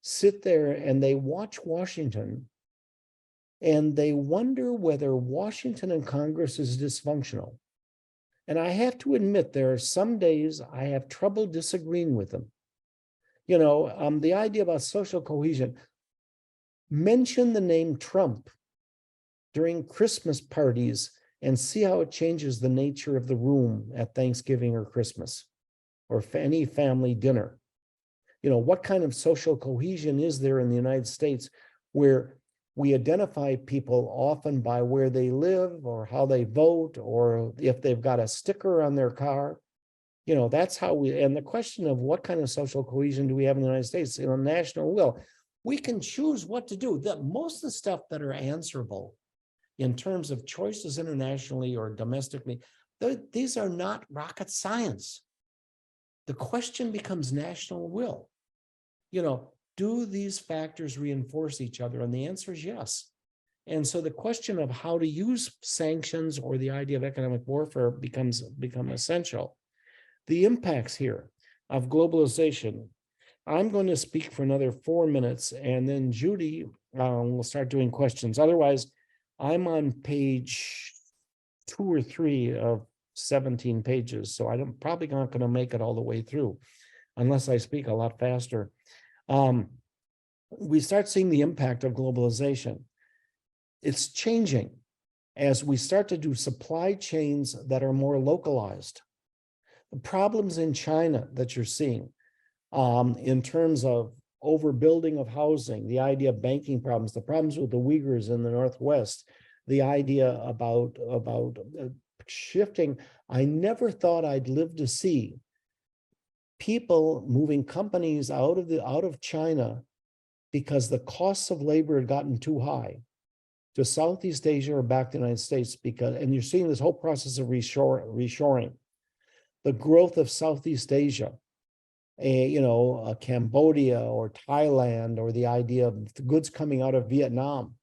sit there and they watch Washington and they wonder whether Washington and Congress is dysfunctional. And I have to admit, there are some days I have trouble disagreeing with them. You know, the idea about social cohesion, mention the name Trump during Christmas parties and see how it changes the nature of the room at Thanksgiving or Christmas or any family dinner. You know, what kind of social cohesion is there in the United States where we identify people often by where they live or how they vote or if they've got a sticker on their car? You know, that's how and the question of what kind of social cohesion do we have in the United States, in a national will, we can choose what to do. Most of the stuff that are answerable in terms of choices internationally or domestically, these are not rocket science. The question becomes national will. You know, do these factors reinforce each other? And the answer is yes. And so the question of how to use sanctions or the idea of economic warfare becomes essential. The impacts here of globalization. I'm going to speak for another 4 minutes, and then Judy will start doing questions. Otherwise, I'm on page 2 or 3 of 17 pages, so I'm probably not going to make it all the way through unless I speak a lot faster. We start seeing the impact of globalization. It's changing as we start to do supply chains that are more localized. The problems in China that you're seeing in terms of overbuilding of housing, the idea of banking problems, the problems with the Uyghurs in the Northwest, the idea about shifting. I never thought I'd live to see people moving companies out of China because the costs of labor had gotten too high to Southeast Asia or back to the United States, and you're seeing this whole process of reshoring. The growth of Southeast Asia, Cambodia or Thailand, or the idea of the goods coming out of Vietnam.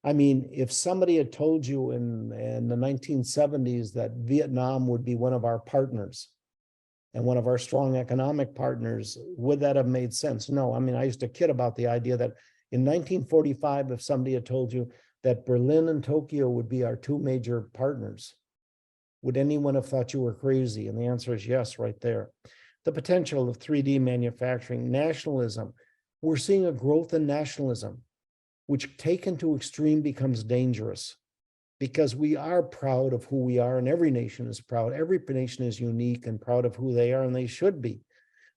I mean, if somebody had told you in the 1970s that Vietnam would be one of our partners and one of our strong economic partners, would that have made sense? No. I mean, I used to kid about the idea that in 1945, if somebody had told you that Berlin and Tokyo would be our two major partners, would anyone have thought you were crazy? And the answer is yes, right there. The potential of 3D manufacturing, nationalism. We're seeing a growth in nationalism, which taken to extreme becomes dangerous, because we are proud of who we are, and every nation is proud. Every nation is unique and proud of who they are, and they should be.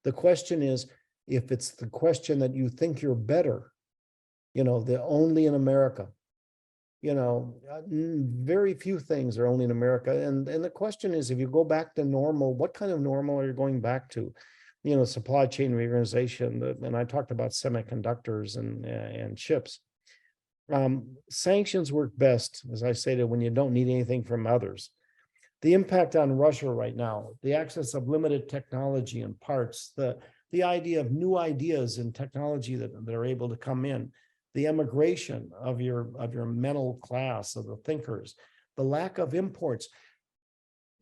The question is, if it's the question that you think you're better, the only in America, very few things are only in America. And the question is, if you go back to normal, what kind of normal are you going back to? Supply chain reorganization, and I talked about semiconductors and chips. Sanctions work best, as I stated, when you don't need anything from others. The impact on Russia right now, the access of limited technology and parts, the idea of new ideas in technology that are able to come in, the emigration of your mental class, of the thinkers, the lack of imports,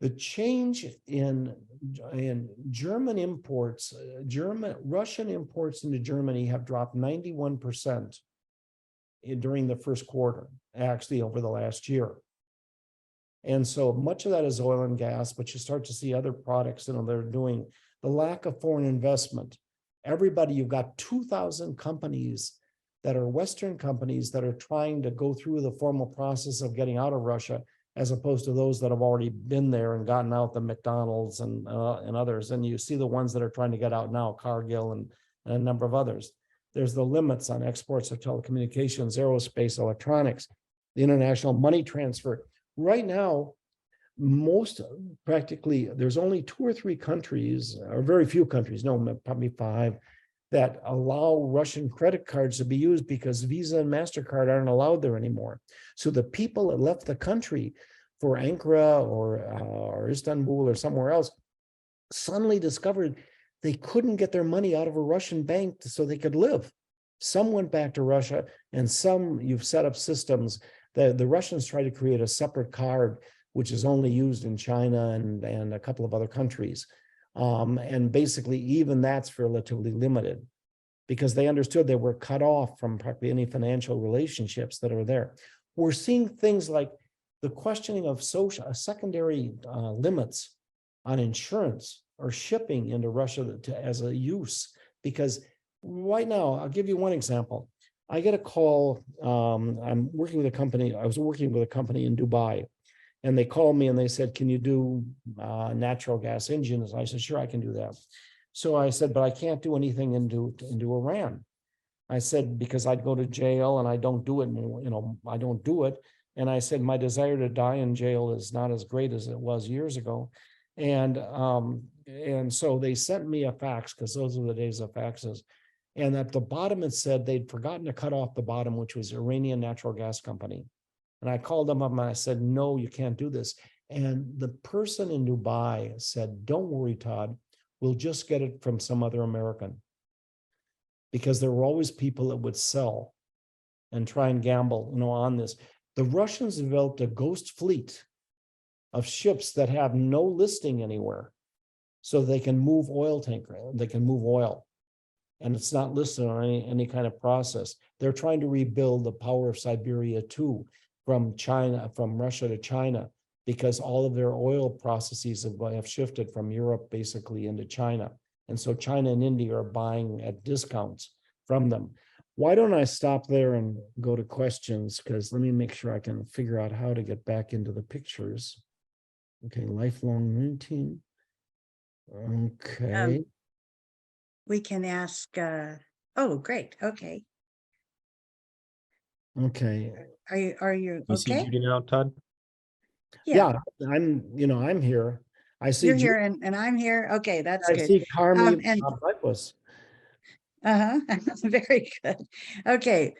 the change in German imports, Russian imports into Germany have dropped 91% during the first quarter, actually over the last year. And so much of that is oil and gas, but you start to see other products, they're doing the lack of foreign investment. You've got 2,000 companies that are Western companies that are trying to go through the formal process of getting out of Russia, as opposed to those that have already been there and gotten out, the McDonald's and others. And you see the ones that are trying to get out now, Cargill and a number of others. There's the limits on exports of telecommunications, aerospace, electronics, the international money transfer. Right now, practically, there's only 2 or 3 countries, or very few countries, no, probably 5, that allow Russian credit cards to be used, because Visa and MasterCard aren't allowed there anymore. So the people that left the country for Ankara or Istanbul or somewhere else suddenly discovered they couldn't get their money out of a Russian bank so they could live. Some went back to Russia, and some you've set up systems. The Russians try to create a separate card, which is only used in China and a couple of other countries. And basically, even that's relatively limited, because they understood they were cut off from practically any financial relationships that are there. We're seeing things like the questioning of secondary limits on insurance or shipping into Russia as a use, because right now, I'll give you one example. I get a call. I'm working with a company. I was working with a company in Dubai, and they called me and they said, "Can you do natural gas engines?" I said, "Sure, I can do that." So I said, "But I can't do anything into Iran." I said, because I'd go to jail, and I don't do it. I don't do it. And I said, my desire to die in jail is not as great as it was years ago. And so they sent me a fax, because those were the days of faxes. And at the bottom, it said they'd forgotten to cut off the bottom, which was Iranian Natural Gas Company. And I called them up and I said, "No, you can't do this." And the person in Dubai said, "Don't worry, Todd, we'll just get it from some other American." Because there were always people that would sell and try and gamble, on this. The Russians developed a ghost fleet of ships that have no listing anywhere, so they can move they can move oil. And it's not listed on any kind of process. They're trying to rebuild the power of Siberia too, from Russia to China. because all of their oil processes have shifted from Europe basically into China. And so China and India are buying at discounts from them. Why don't I stop there and go to questions? Because let me make sure I can figure out how to get back into the pictures. Okay, lifelong routine. Okay. We can ask, oh, great. Okay. Okay. Are you You see okay? Judy now, Todd? Yeah, I'm here. I see You're here and I'm here. Okay, that's I good. see Carmi And Breakfast. very good. Okay,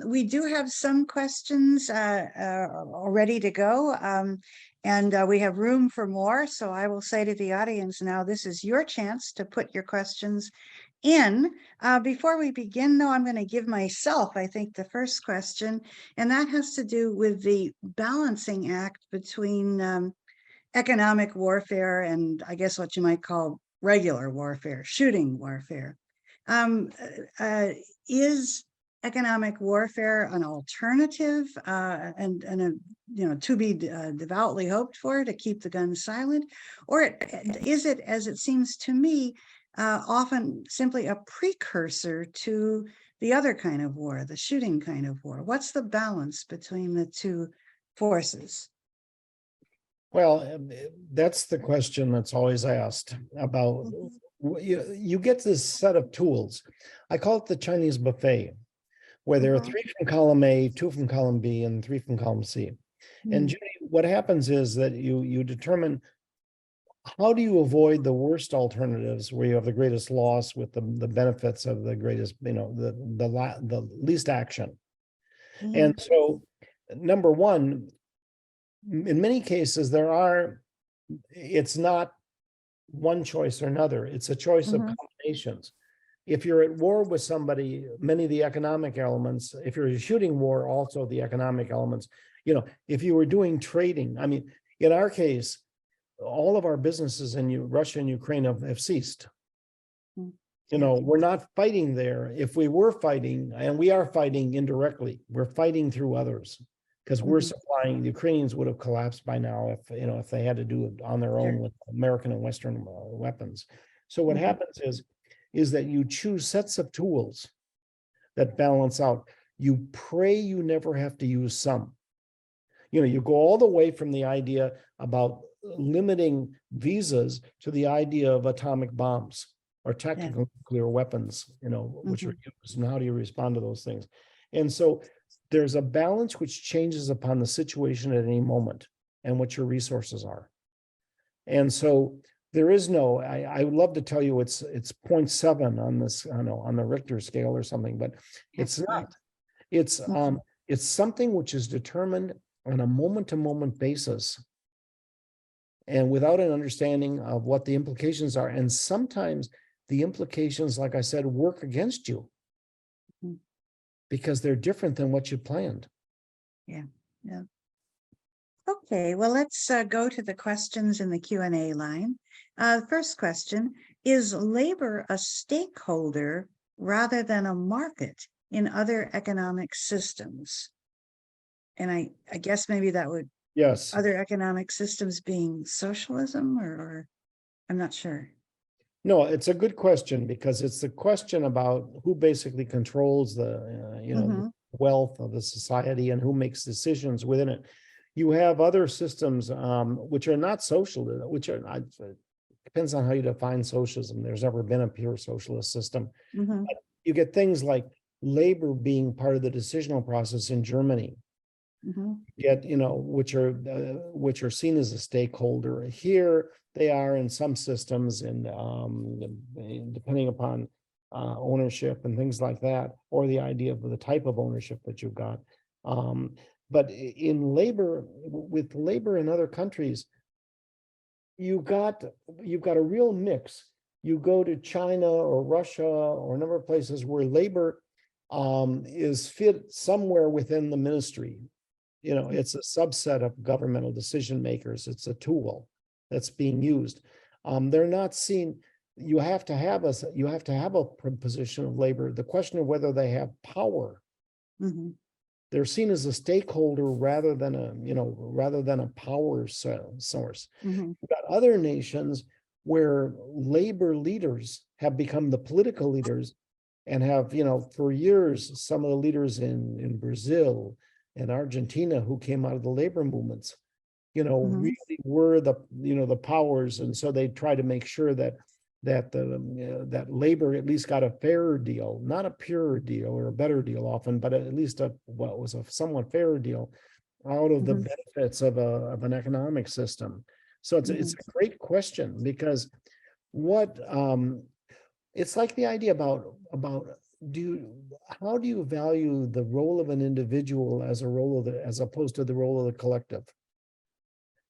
we do have some questions ready to go, and we have room for more. So I will say to the audience now, this is your chance to put your questions in. Before we begin, though, I'm going to give myself, I think, the first question, and that has to do with the balancing act between economic warfare and I guess what you might call regular warfare, shooting warfare. Um, uh, is economic warfare an alternative and a to be devoutly hoped for to keep the guns silent, or is it, as it seems to me, often simply a precursor to the other kind of war, the shooting kind of war? What's the balance between the two forces? Well, that's the question that's always asked about. You get this set of tools. I call it the Chinese buffet, where there are 3 from column A, 2 from column B, and 3 from column C. And Judy, what happens is that you determine how do you avoid the worst alternatives where you have the greatest loss with the benefits of the greatest, the least action. And so, number one, in many cases, it's not one choice or another. It's a choice of combinations. If you're at war with somebody, many of the economic elements, if you're a shooting war, also the economic elements, if you were doing trading, I mean, in our case, all of our businesses in Russia and Ukraine have ceased. We're not fighting there. If we were fighting, and we are fighting indirectly, we're fighting through others. Because we're supplying, the Ukrainians would have collapsed by now if they had to do it on their own with American and Western weapons. So what happens is that you choose sets of tools that balance out. You pray you never have to use some. You go all the way from the idea about limiting visas to the idea of atomic bombs or tactical nuclear weapons, which are used, and how do you respond to those things? And so there's a balance which changes upon the situation at any moment and what your resources are. And so there is no, I would love to tell you it's 0.7 on this, on the Richter scale or something, but it's not. It's something which is determined on a moment-to-moment basis and without an understanding of what the implications are. And sometimes the implications, like I said, work against you. Because they're different than what you planned. Yeah. Okay, well, let's go to the questions in the Q&A line. The first question, is labor a stakeholder rather than a market in other economic systems? And I guess maybe that would, Yes. other economic systems being socialism, or I'm not sure. No, it's a good question because it's the question about who basically controls the wealth of the society and who makes decisions within it. You have other systems which are not socialist, which are not, depends on how you define socialism. There's never been a pure socialist system. But you get things like labor being part of the decisional process in Germany. Yet, which are seen as a stakeholder. Here, they are in some systems, and depending upon ownership and things like that, or the idea of the type of ownership that you've got. But in labor, with labor in other countries, you've got a real mix. You go to China or Russia or a number of places where labor is fit somewhere within the ministry. It's a subset of governmental decision makers. It's a tool that's being used. They're not seen. You have to have a position of labor. The question of whether they have power they're seen as a stakeholder rather than a power source. Mhm. We've got other nations where labor leaders have become the political leaders and have, for years, some of the leaders in Brazil and Argentina who came out of the labor movements, Mhm. really were the powers. And so they try to make sure that labor at least got a fairer deal, not a purer deal or a better deal often, but at least what was a somewhat fairer deal out of the Mhm. benefits of an economic system. So it's Mhm. a great question, because what it's like the idea about how do you value the role of an individual as opposed to the role of the collective?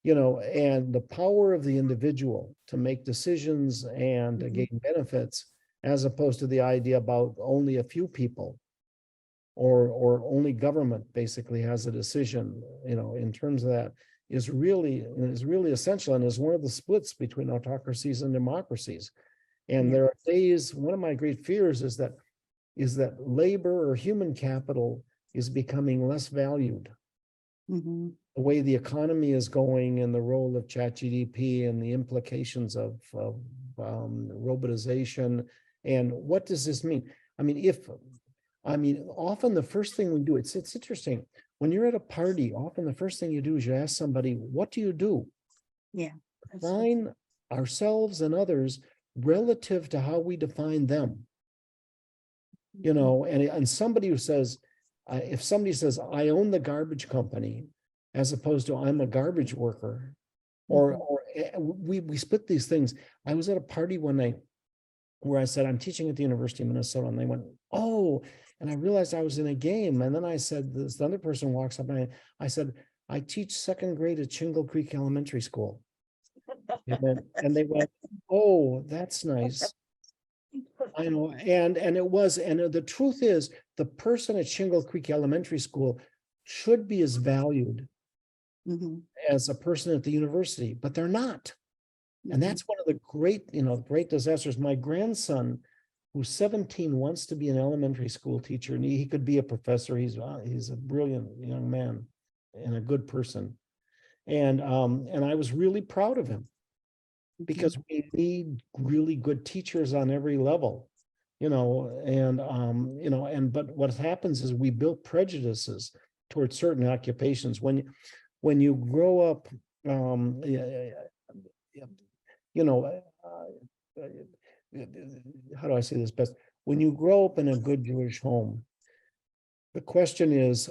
And the power of the individual to make decisions and to Mhm. gain benefits, as opposed to the idea about only a few people or only government basically has a decision, in terms of that, is really essential, and is one of the splits between autocracies and democracies. And Yeah. there are days, one of my great fears is that labor or human capital is becoming less valued. Mhm. The way the economy is going and the role of ChatGPT and the implications of robotization. And what does this mean? Often the first thing we do, it's interesting. When you're at a party, often the first thing you do is you ask somebody, what do you do? Yeah. That's what. Define ourselves and others relative to how we define them. Mhm. And somebody who says, if somebody says, I own the garbage company, as opposed to I'm a garbage worker, or Mhm. we split these things. I was at a party one night where I said, I'm teaching at the University of Minnesota, and they went, oh, and I realized I was in a game. And then I said, this other person walks up and I said, I teach second grade at Shingle Creek Elementary School. And they went, oh, that's nice. I know, and the truth is, the person at Shingle Creek Elementary School should be as valued Mhm. as a person at the university, but they're not. And Mhm. that's one of the great disasters. My grandson, who's 17, wants to be an elementary school teacher, and he could be a professor. He's a brilliant young man and a good person. And I was really proud of him, Mhm. because we need really good teachers on every level, but what happens is we build prejudices towards certain occupations. When you grow up, yeah, yeah, you know, how do I say this best? When you grow up in a good Jewish home, the question is,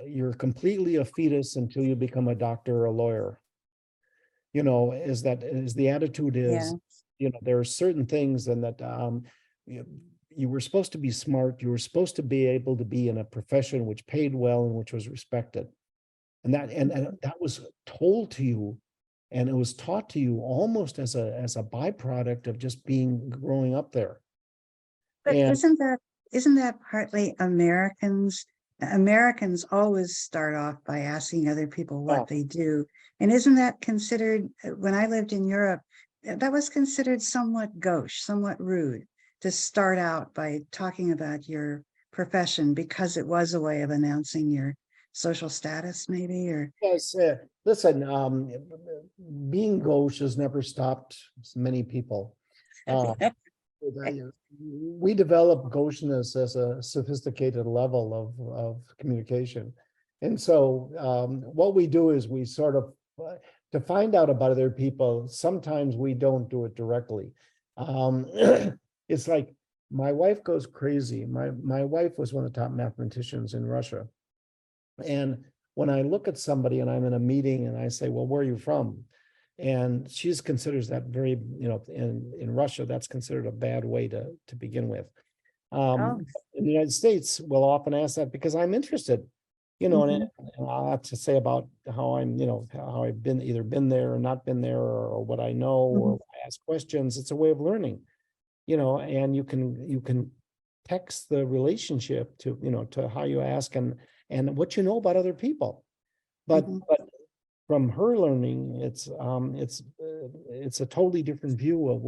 you're completely a fetus until you become a doctor or a lawyer. Is the attitude Yeah. is, there are certain things, and that you, you were supposed to be smart, you were supposed to be able to be in a profession which paid well and which was respected. And that was told to you, and it was taught to you almost as a byproduct of just growing up there. But And isn't that partly Americans? Americans always start off by asking other people uh, what they do. And isn't that considered, when I lived in Europe, that was considered somewhat gauche, somewhat rude to start out by talking about your profession, because it was a way of announcing your social status, maybe, or yes, listen, being gauche has never stopped many people. Uh, we develop gaucheness as a sophisticated level of communication. And so what we do is we sort of, to find out about other people, sometimes we don't do it directly. Um, it's like my wife goes crazy. My wife was one of the top mathematicians in Russia. And when I look at somebody and I'm in a meeting and I say, well, where are you from? And she considers that very, in Russia, that's considered a bad way to begin with. oh, In the United States, we'll often ask that because I'm interested, mhm, and I'll have to say about how how I've either been there or not been there, or what I know, mhm, or ask questions. It's a way of learning, and you can text the relationship to how you ask and what you know about other people. But mhm. from her learning, it's a totally different view of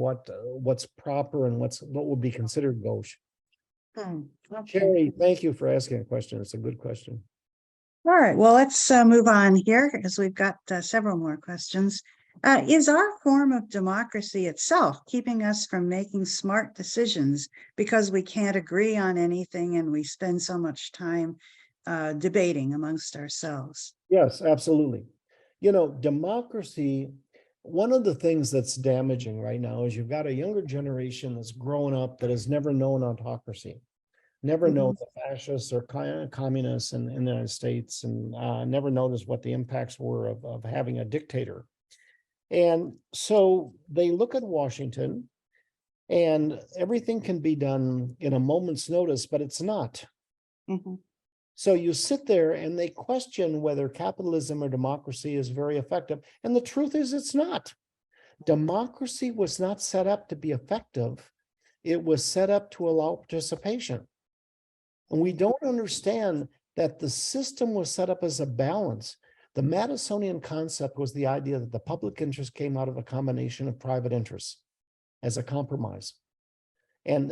what's proper and what would be considered gauche. Okay. Sherry, thank you for asking a question. It's a good question. All right, well, let's move on here because we've got several more questions. Is our form of democracy itself keeping us from making smart decisions because we can't agree on anything and we spend so much time debating amongst ourselves? Yes, absolutely. Democracy, one of the things that's damaging right now is you've got a younger generation that's grown up that has never known autocracy, never known Mhm. the fascists or communists in the United States, and never noticed what the impacts were of having a dictator. And so they look at Washington and everything can be done in a moment's notice, but it's not. Mhm. So you sit there and they question whether capitalism or democracy is very effective. And the truth is, it's not. Democracy was not set up to be effective. It was set up to allow participation. And we don't understand that the system was set up as a balance. The Madisonian concept was the idea that the public interest came out of a combination of private interests as a compromise. And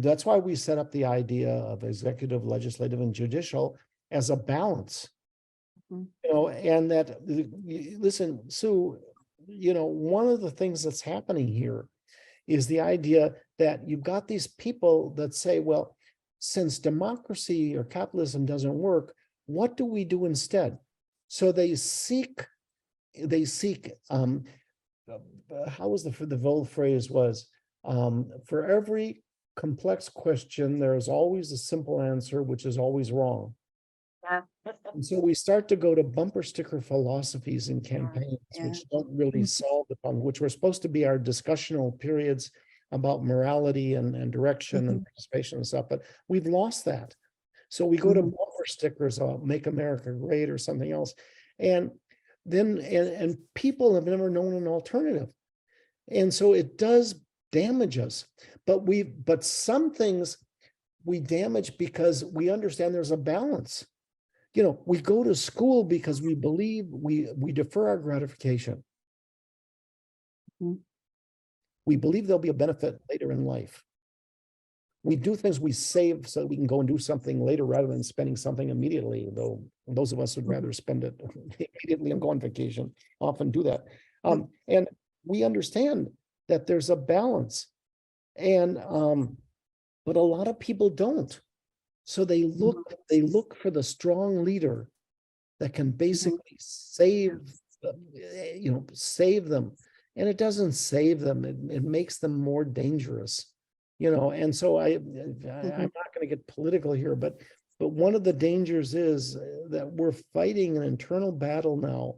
that's why we set up the idea of executive, legislative, and judicial as a balance. Mhm. And that, listen, Sue, one of the things that's happening here is the idea that you've got these people that say, well, since democracy or capitalism doesn't work, what do we do instead? So they seek, how was the old phrase was, for every complex question, there is always a simple answer, which is always wrong. Yeah. And so we start to go to bumper sticker philosophies and campaigns, Yeah. which don't really solve the problem, which were supposed to be our discussional periods about morality and direction and Mhm. participation and stuff, but we've lost that. So we go to Mhm. bumper stickers about make America great or something else. And then, and people have never known an alternative. And so it does damage us, but some things we damage because we understand there's a balance. We go to school because we believe we defer our gratification. Mhm. We believe there'll be a benefit later in life. We do things we save so that we can go and do something later rather than spending something immediately, though those of us would rather spend it immediately and go on vacation often do that. And we understand that there's a balance. And but a lot of people don't. So they look for the strong leader that can basically save them. And it doesn't save them. It makes them more dangerous. And so I'm Mhm. not going to get political here, but one of the dangers is that we're fighting an internal battle now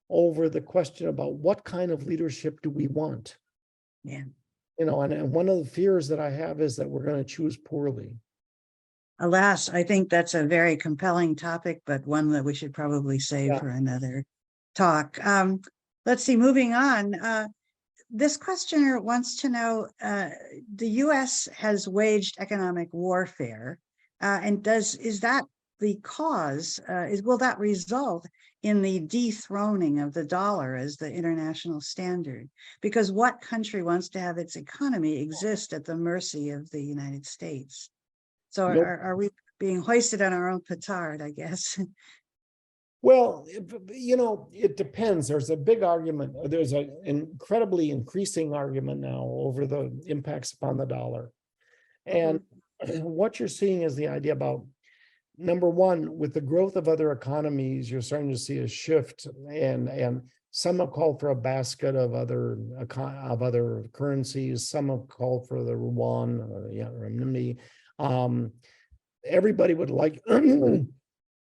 over the question about what kind of leadership do we want? Yeah. And one of the fears that I have is that we're going to choose poorly. Alas, I think that's a very compelling topic, but one that we should probably save Yeah. for another talk. Let's see, moving on. This questioner wants to know, the US has waged economic warfare, and is that the cause, will that result in the dethroning of the dollar as the international standard? Because what country wants to have its economy exist at the mercy of the United States? So Nope. are we being hoisted on our own petard, I guess? Well, it depends. There's a big argument. There's an incredibly increasing argument now over the impacts upon the dollar. And what you're seeing is the idea about, number one, with the growth of other economies, you're starting to see a shift, and some have called for a basket of other currencies. Some have called for the yuan or renminbi. Everybody would like.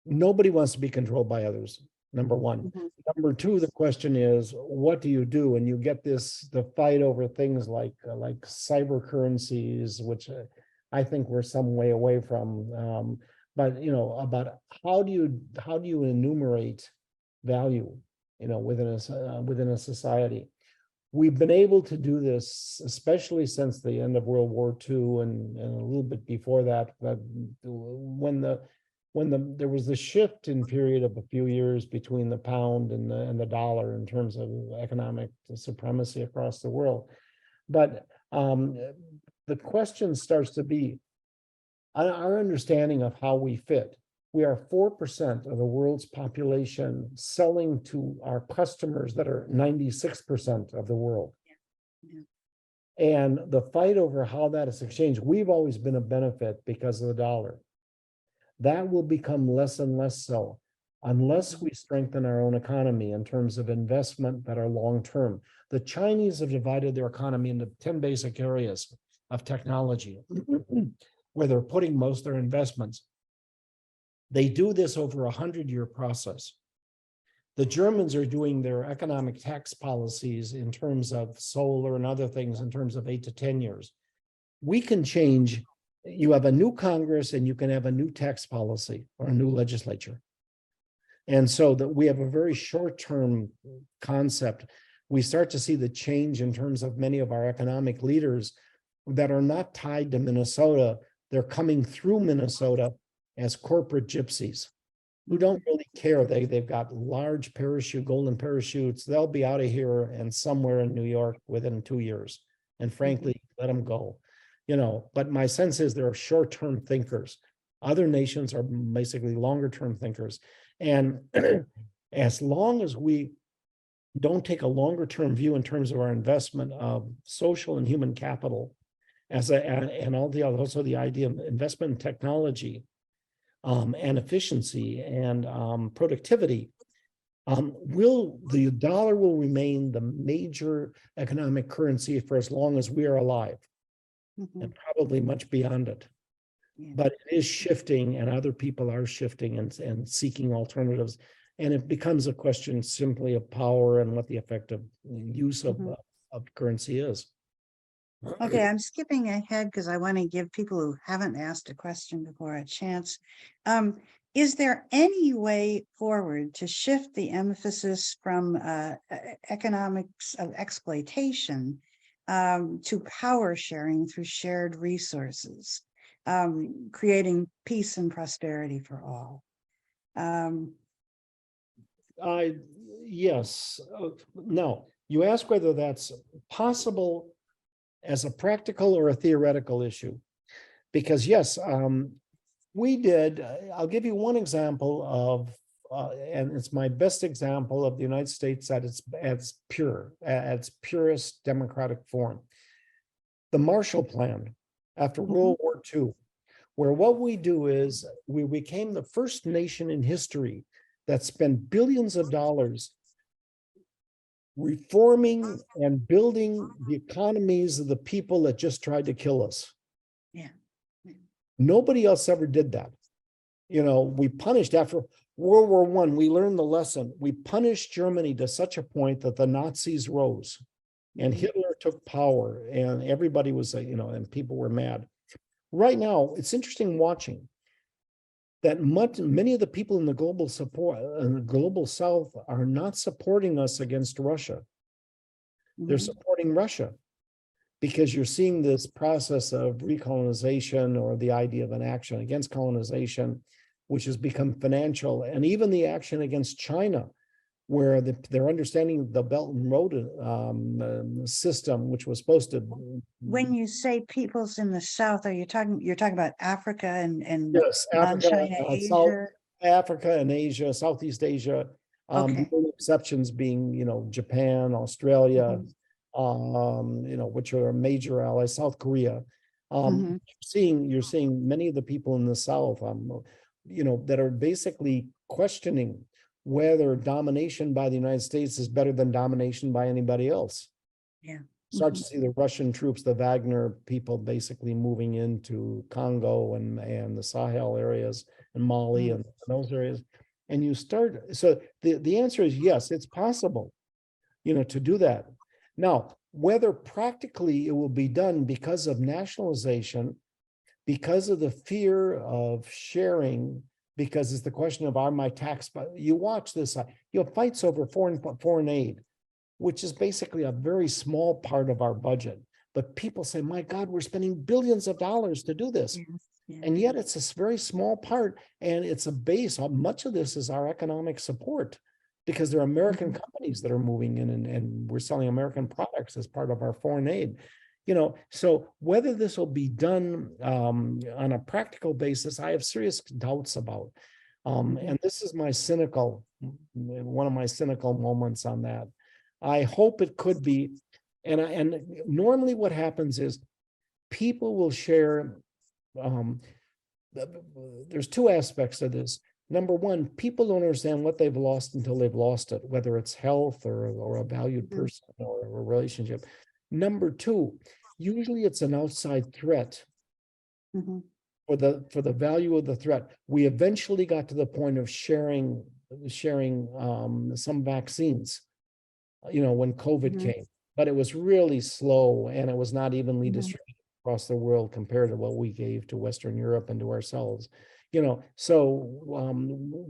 Nobody wants to be controlled by others, number one. Mhm. Number two, the question is, what do you do? And you get the fight over things like cyber currencies, which I think we're some way away from. But about how do you enumerate value, within a society? We've been able to do this, especially since the end of World War II and a little bit before that. But when there was the shift in period of a few years between the pound and the dollar in terms of economic supremacy across the world. But the question starts to be, our understanding of how we fit. We are 4% of the world's population selling to our customers that are 96% of the world. Yeah. And the fight over how that is exchanged, we've always been a benefit because of the dollar. That will become less and less so unless we strengthen our own economy in terms of investment that are long-term. The Chinese have divided their economy into 10 basic areas of technology where they're putting most of their investments. They do this over a 100-year process. The Germans are doing their economic tax policies in terms of solar and other things in terms of 8 to 10 years. We can change. You have a new Congress and you can have a new tax policy or a new legislature. And so that we have a very short-term concept. We start to see the change in terms of many of our economic leaders that are not tied to Minnesota. They're coming through Minnesota as corporate gypsies who don't really care. They've got large golden parachutes. They'll be out of here and somewhere in New York within 2 years. And frankly, let them go. But my sense is they're short-term thinkers. Other nations are basically longer-term thinkers. And as long as we don't take a longer-term view in terms of our investment of social and human capital, and also the idea of investment in technology, and efficiency and productivity, the dollar will remain the major economic currency for as long as we are alive, and probably much beyond it. Yeah. But it is shifting, and other people are shifting and seeking alternatives. And it becomes a question simply of power and what the effective use of currency is. Okay, I'm skipping ahead because I want to give people who haven't asked a question before a chance. Is there any way forward to shift the emphasis from economics of exploitation to power sharing through shared resources, creating peace and prosperity for all? Yes. No, you ask whether that's possible as a practical or a theoretical issue, because yes, we did. I'll give you one example of, and it's my best example of the United States at its purest democratic form. The Marshall Plan after World War II, where what we do is we became the first nation in history that spent billions of dollars reforming and building the economies of the people that just tried to kill us. Yeah. Nobody else ever did that. We punished after World War I, we learned the lesson. We punished Germany to such a point that the Nazis rose and Hitler took power and everybody was, and people were mad. Right now, it's interesting watching that many of the people in the global South are not supporting us against Russia. They're supporting Russia because you're seeing this process of recolonization, or the idea of an action against colonization, which has become financial, and even the action against China, where they're understanding the Belt and Road system, which was supposed to. When you say peoples in the South, you're talking about Africa and Yes, Africa, non-China, South Asia? Africa and Asia, Southeast Asia. Okay. The only exceptions being, Japan, Australia, which are major allies, South Korea. You're seeing many of the people in the South, that are basically questioning whether domination by the United States is better than domination by anybody else. Yeah. Start to see the Russian troops, the Wagner people, basically moving into Congo and the Sahel areas and Mali and those areas. And you start, so the answer is yes, it's possible, to do that. Now, whether practically it will be done because of nationalization, because of the fear of sharing, because it's the question of, are my tax, you watch this, fights over foreign aid, which is basically a very small part of our budget. But people say, my God, we're spending billions of dollars to do this. Yeah. And yet it's a very small part, and it's a base. Much of this is our economic support, because there are American companies that are moving in, and we're selling American products as part of our foreign aid. So whether this will be done on a practical basis, I have serious doubts about. And this is one of my cynical moments on that. I hope it could be. And normally what happens is people will share. There's two aspects of this. Number one, people don't understand what they've lost until they've lost it, whether it's health or a valued person or a relationship. Number two, usually it's an outside threat. For the value of the threat. We eventually got to the point of sharing some vaccines, when COVID came, but it was really slow and it was not evenly distributed across the world compared to what we gave to Western Europe and to ourselves. So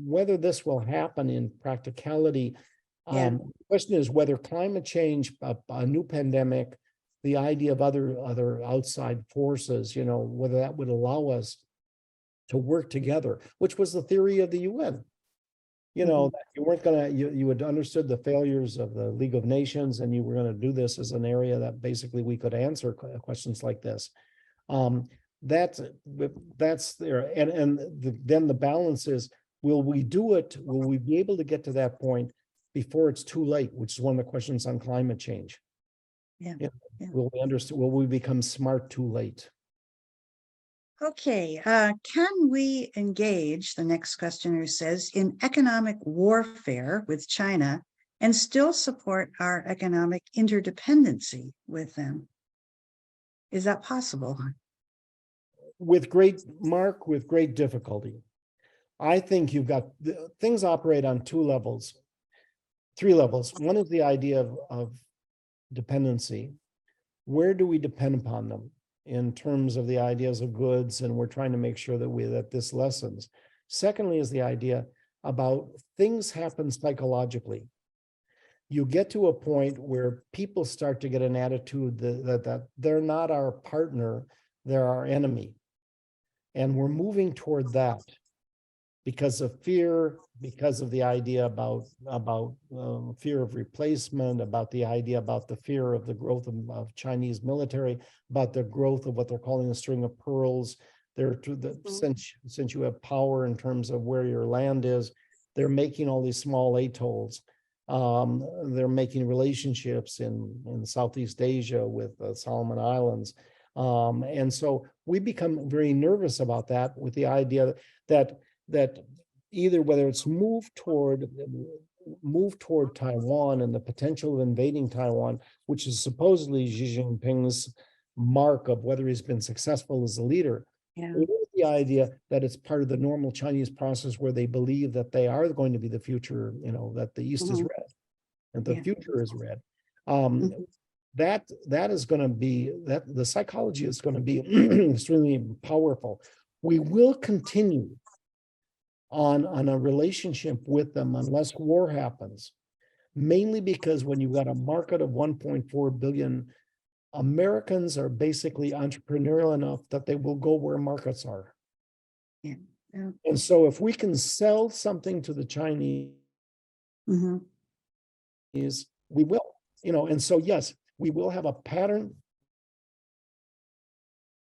whether this will happen in practicality, the question is whether climate change, a new pandemic, the idea of other outside forces, whether that would allow us to work together, which was the theory of the UN. That you weren't you had understood the failures of the League of Nations, and you were going to do this as an area that basically we could answer questions like this. That's there, then the balance is: will we do it? Will we be able to get to that point before it's too late? Which is one of the questions on climate change. Will we understand? Will we become smart too late? Okay, can we engage, the next questioner says, in economic warfare with China and still support our economic interdependency with them? Is that possible? With great difficulty. I think you've got things operate on three levels. One is the idea of dependency. Where do we depend upon them in terms of the ideas of goods? And we're trying to make sure that this lessens. Secondly is the idea about things happen psychologically. You get to a point where people start to get an attitude that they're not our partner, they're our enemy. And we're moving toward that because of fear, because of the idea about fear of replacement, about the idea about the fear of the growth of Chinese military, about the growth of what they're calling a string of pearls. Since you have power in terms of where your land is, they're making all these small atolls. They're making relationships in Southeast Asia with the Solomon Islands. And so we become very nervous about that, with the idea that either whether it's move toward Taiwan and the potential of invading Taiwan, which is supposedly Xi Jinping's mark of whether he's been successful as a leader. Or the idea that it's part of the normal Chinese process where they believe that they are going to be the future, that the East is red and the future is red. That is going to be, that the psychology is going to be extremely powerful. We will continue on a relationship with them unless war happens, mainly because when you've got a market of 1.4 billion, Americans are basically entrepreneurial enough that they will go where markets are. And so if we can sell something to the Chinese, we will, and so yes, we will have a pattern.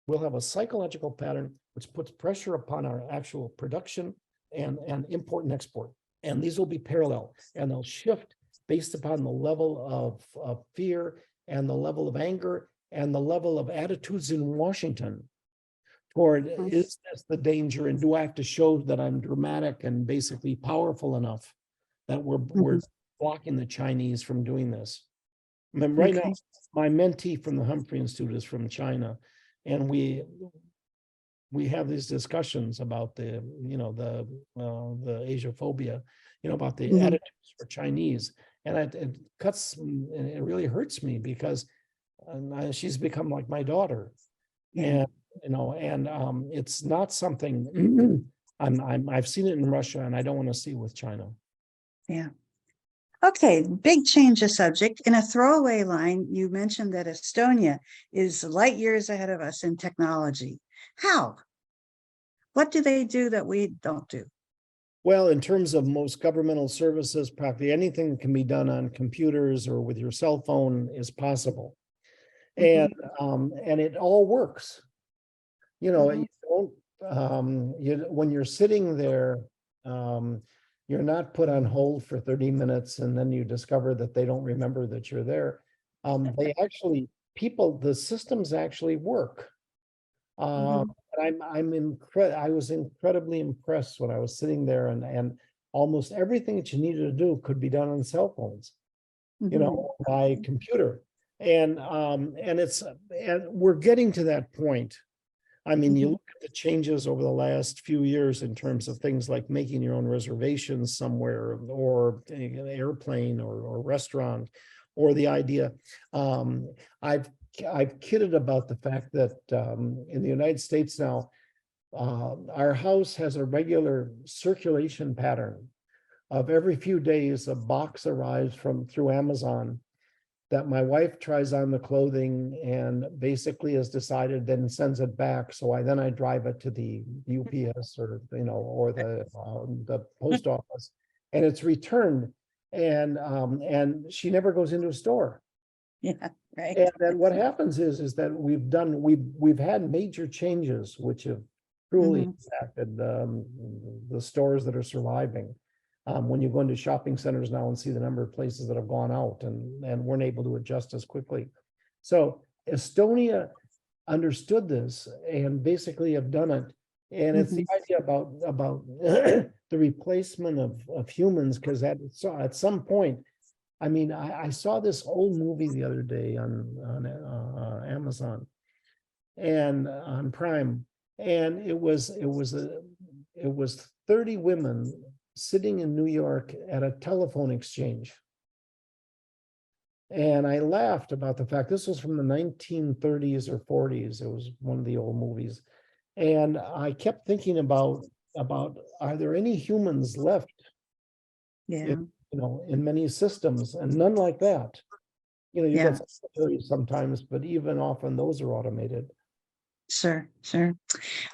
We'll have a psychological pattern which puts pressure upon our actual production and import and export. And these will be parallel, and they'll shift based upon the level of fear and the level of anger and the level of attitudes in Washington toward, is this the danger, and do I have to show that I'm dramatic and basically powerful enough that we're blocking the Chinese from doing this? I mean, right now, my mentee from the Humphrey Institute is from China, and we have these discussions about the Asia phobia, about the attitudes for Chinese, and it cuts, and it really hurts me because she's become like my daughter, and it's not something I've seen it in Russia, and I don't want to see with China. Okay, big change of subject. In a throwaway line, you mentioned that Estonia is light years ahead of us in technology. How? What do they do that we don't do? Well, in terms of most governmental services, practically anything that can be done on computers or with your cell phone is possible. And it all works. You know, Mhm. you don't, when you're sitting there, you're not put on hold for 30 minutes and then you discover that they don't remember that you're there. They actually, the systems actually work. Mhm. I was incredibly impressed when I was sitting there, and almost everything that you needed to do could be done on cell phones, Mhm. by computer. And we're getting to that point. I mean, you Mhm. look at the changes over the last few years in terms of things like making your own reservations somewhere, or an airplane, or restaurant, or the idea. Um, I've I've kidded about the fact that in the United States now, our house has a regular circulation pattern of every few days a box arrives through Amazon that my wife tries on the clothing and basically has decided, then sends it back. So I drive it to the UPS, or the post office, and it's returned. And she never goes into a store. Yeah, right. And then what happens is that we've had major changes which have truly Mhm. impacted the stores that are surviving. When you go into shopping centers now and see the number of places that have gone out and weren't able to adjust as quickly. So Estonia understood this and basically have done it. And it's the Mhm. idea about the replacement of humans, because at some point, I mean, I saw this old movie the other day on Amazon and on Prime, and it was 30 women sitting in New York at a telephone exchange. And I laughed about the fact this was from the 1930s or 40s. It was one of the old movies. And I kept thinking about are there any humans left in, Yeah. in many systems, and none like that. You Yeah. get secretaries sometimes, but even often those are automated. Sure. Sure.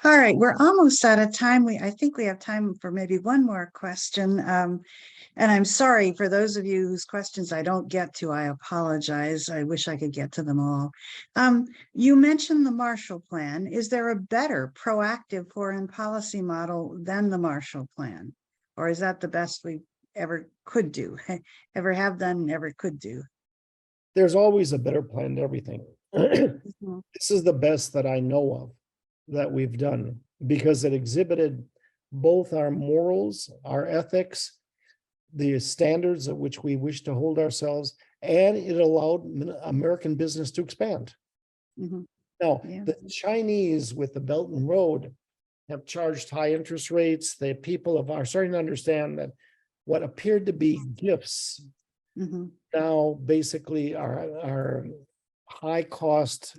All right. We're almost out of time. I think we have time for maybe one more question. And I'm sorry for those of you whose questions I don't get to. I apologize. I wish I could get to them all. You mentioned the Marshall Plan. Is there a better proactive foreign policy model than the Marshall Plan? Or is that the best we ever could do, ever have done, never could do? There's always a better plan to everything. Mhm. This is the best that I know of that we've done, because it exhibited both our morals, our ethics, the standards at which we wish to hold ourselves, and it allowed American business to expand. Mhm. Now, Yeah. the Chinese with the Belt and Road have charged high interest rates. The people are starting to understand that what appeared to be gifts Mhm. now basically are high cost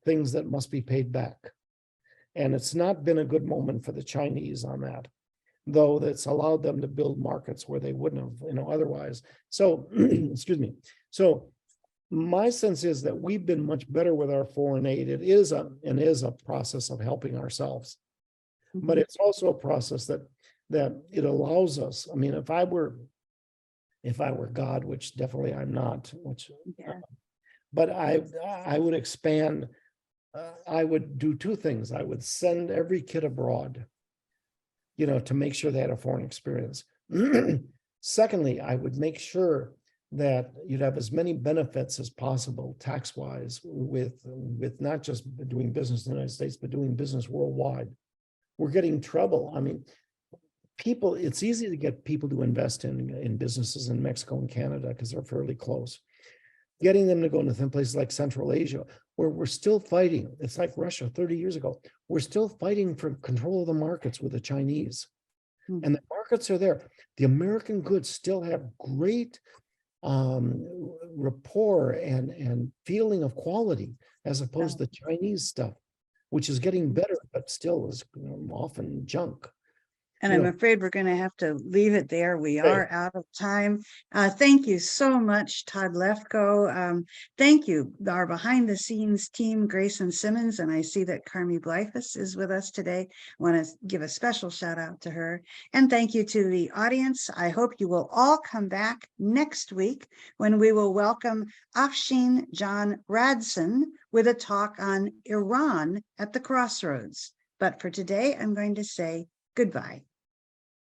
things that must be paid back. And it's not been a good moment for the Chinese on that, though that's allowed them to build markets where they wouldn't have, otherwise. So, excuse me. So my sense is that we've been much better with our foreign aid. It is a process of helping ourselves, but Mhm. it's also a process that it allows us. I mean, if I were God, which definitely I'm not, Yeah. but I would expand. I would do two things. I would send every kid abroad, to make sure they had a foreign experience. Secondly, I would make sure that you'd have as many benefits as possible tax-wise with not just doing business in the United States, but doing business worldwide. We're getting trouble. I mean, it's easy to get people to invest in businesses in Mexico and Canada because they're fairly close. Getting them to go into places like Central Asia, where we're still fighting. It's like Russia 30 years ago. We're still fighting for control of the markets with the Chinese. Mhm. And the markets are there. The American goods still have great rapport and feeling of quality, as opposed to Chinese stuff, which is getting better, but still is often junk. And I'm Yeah. afraid we're going to have to leave it there. We Okay. are out of time. Thank you so much, Todd Lefko. Thank you, our behind the scenes team, Grayson Simmons, and I see that Carmi Blyfus is with us today. I want to give a special shout out to her. And thank you to the audience. I hope you will all come back next week when we will welcome Afshin John Radson with a talk on Iran at the Crossroads. But for today, I'm going to say goodbye.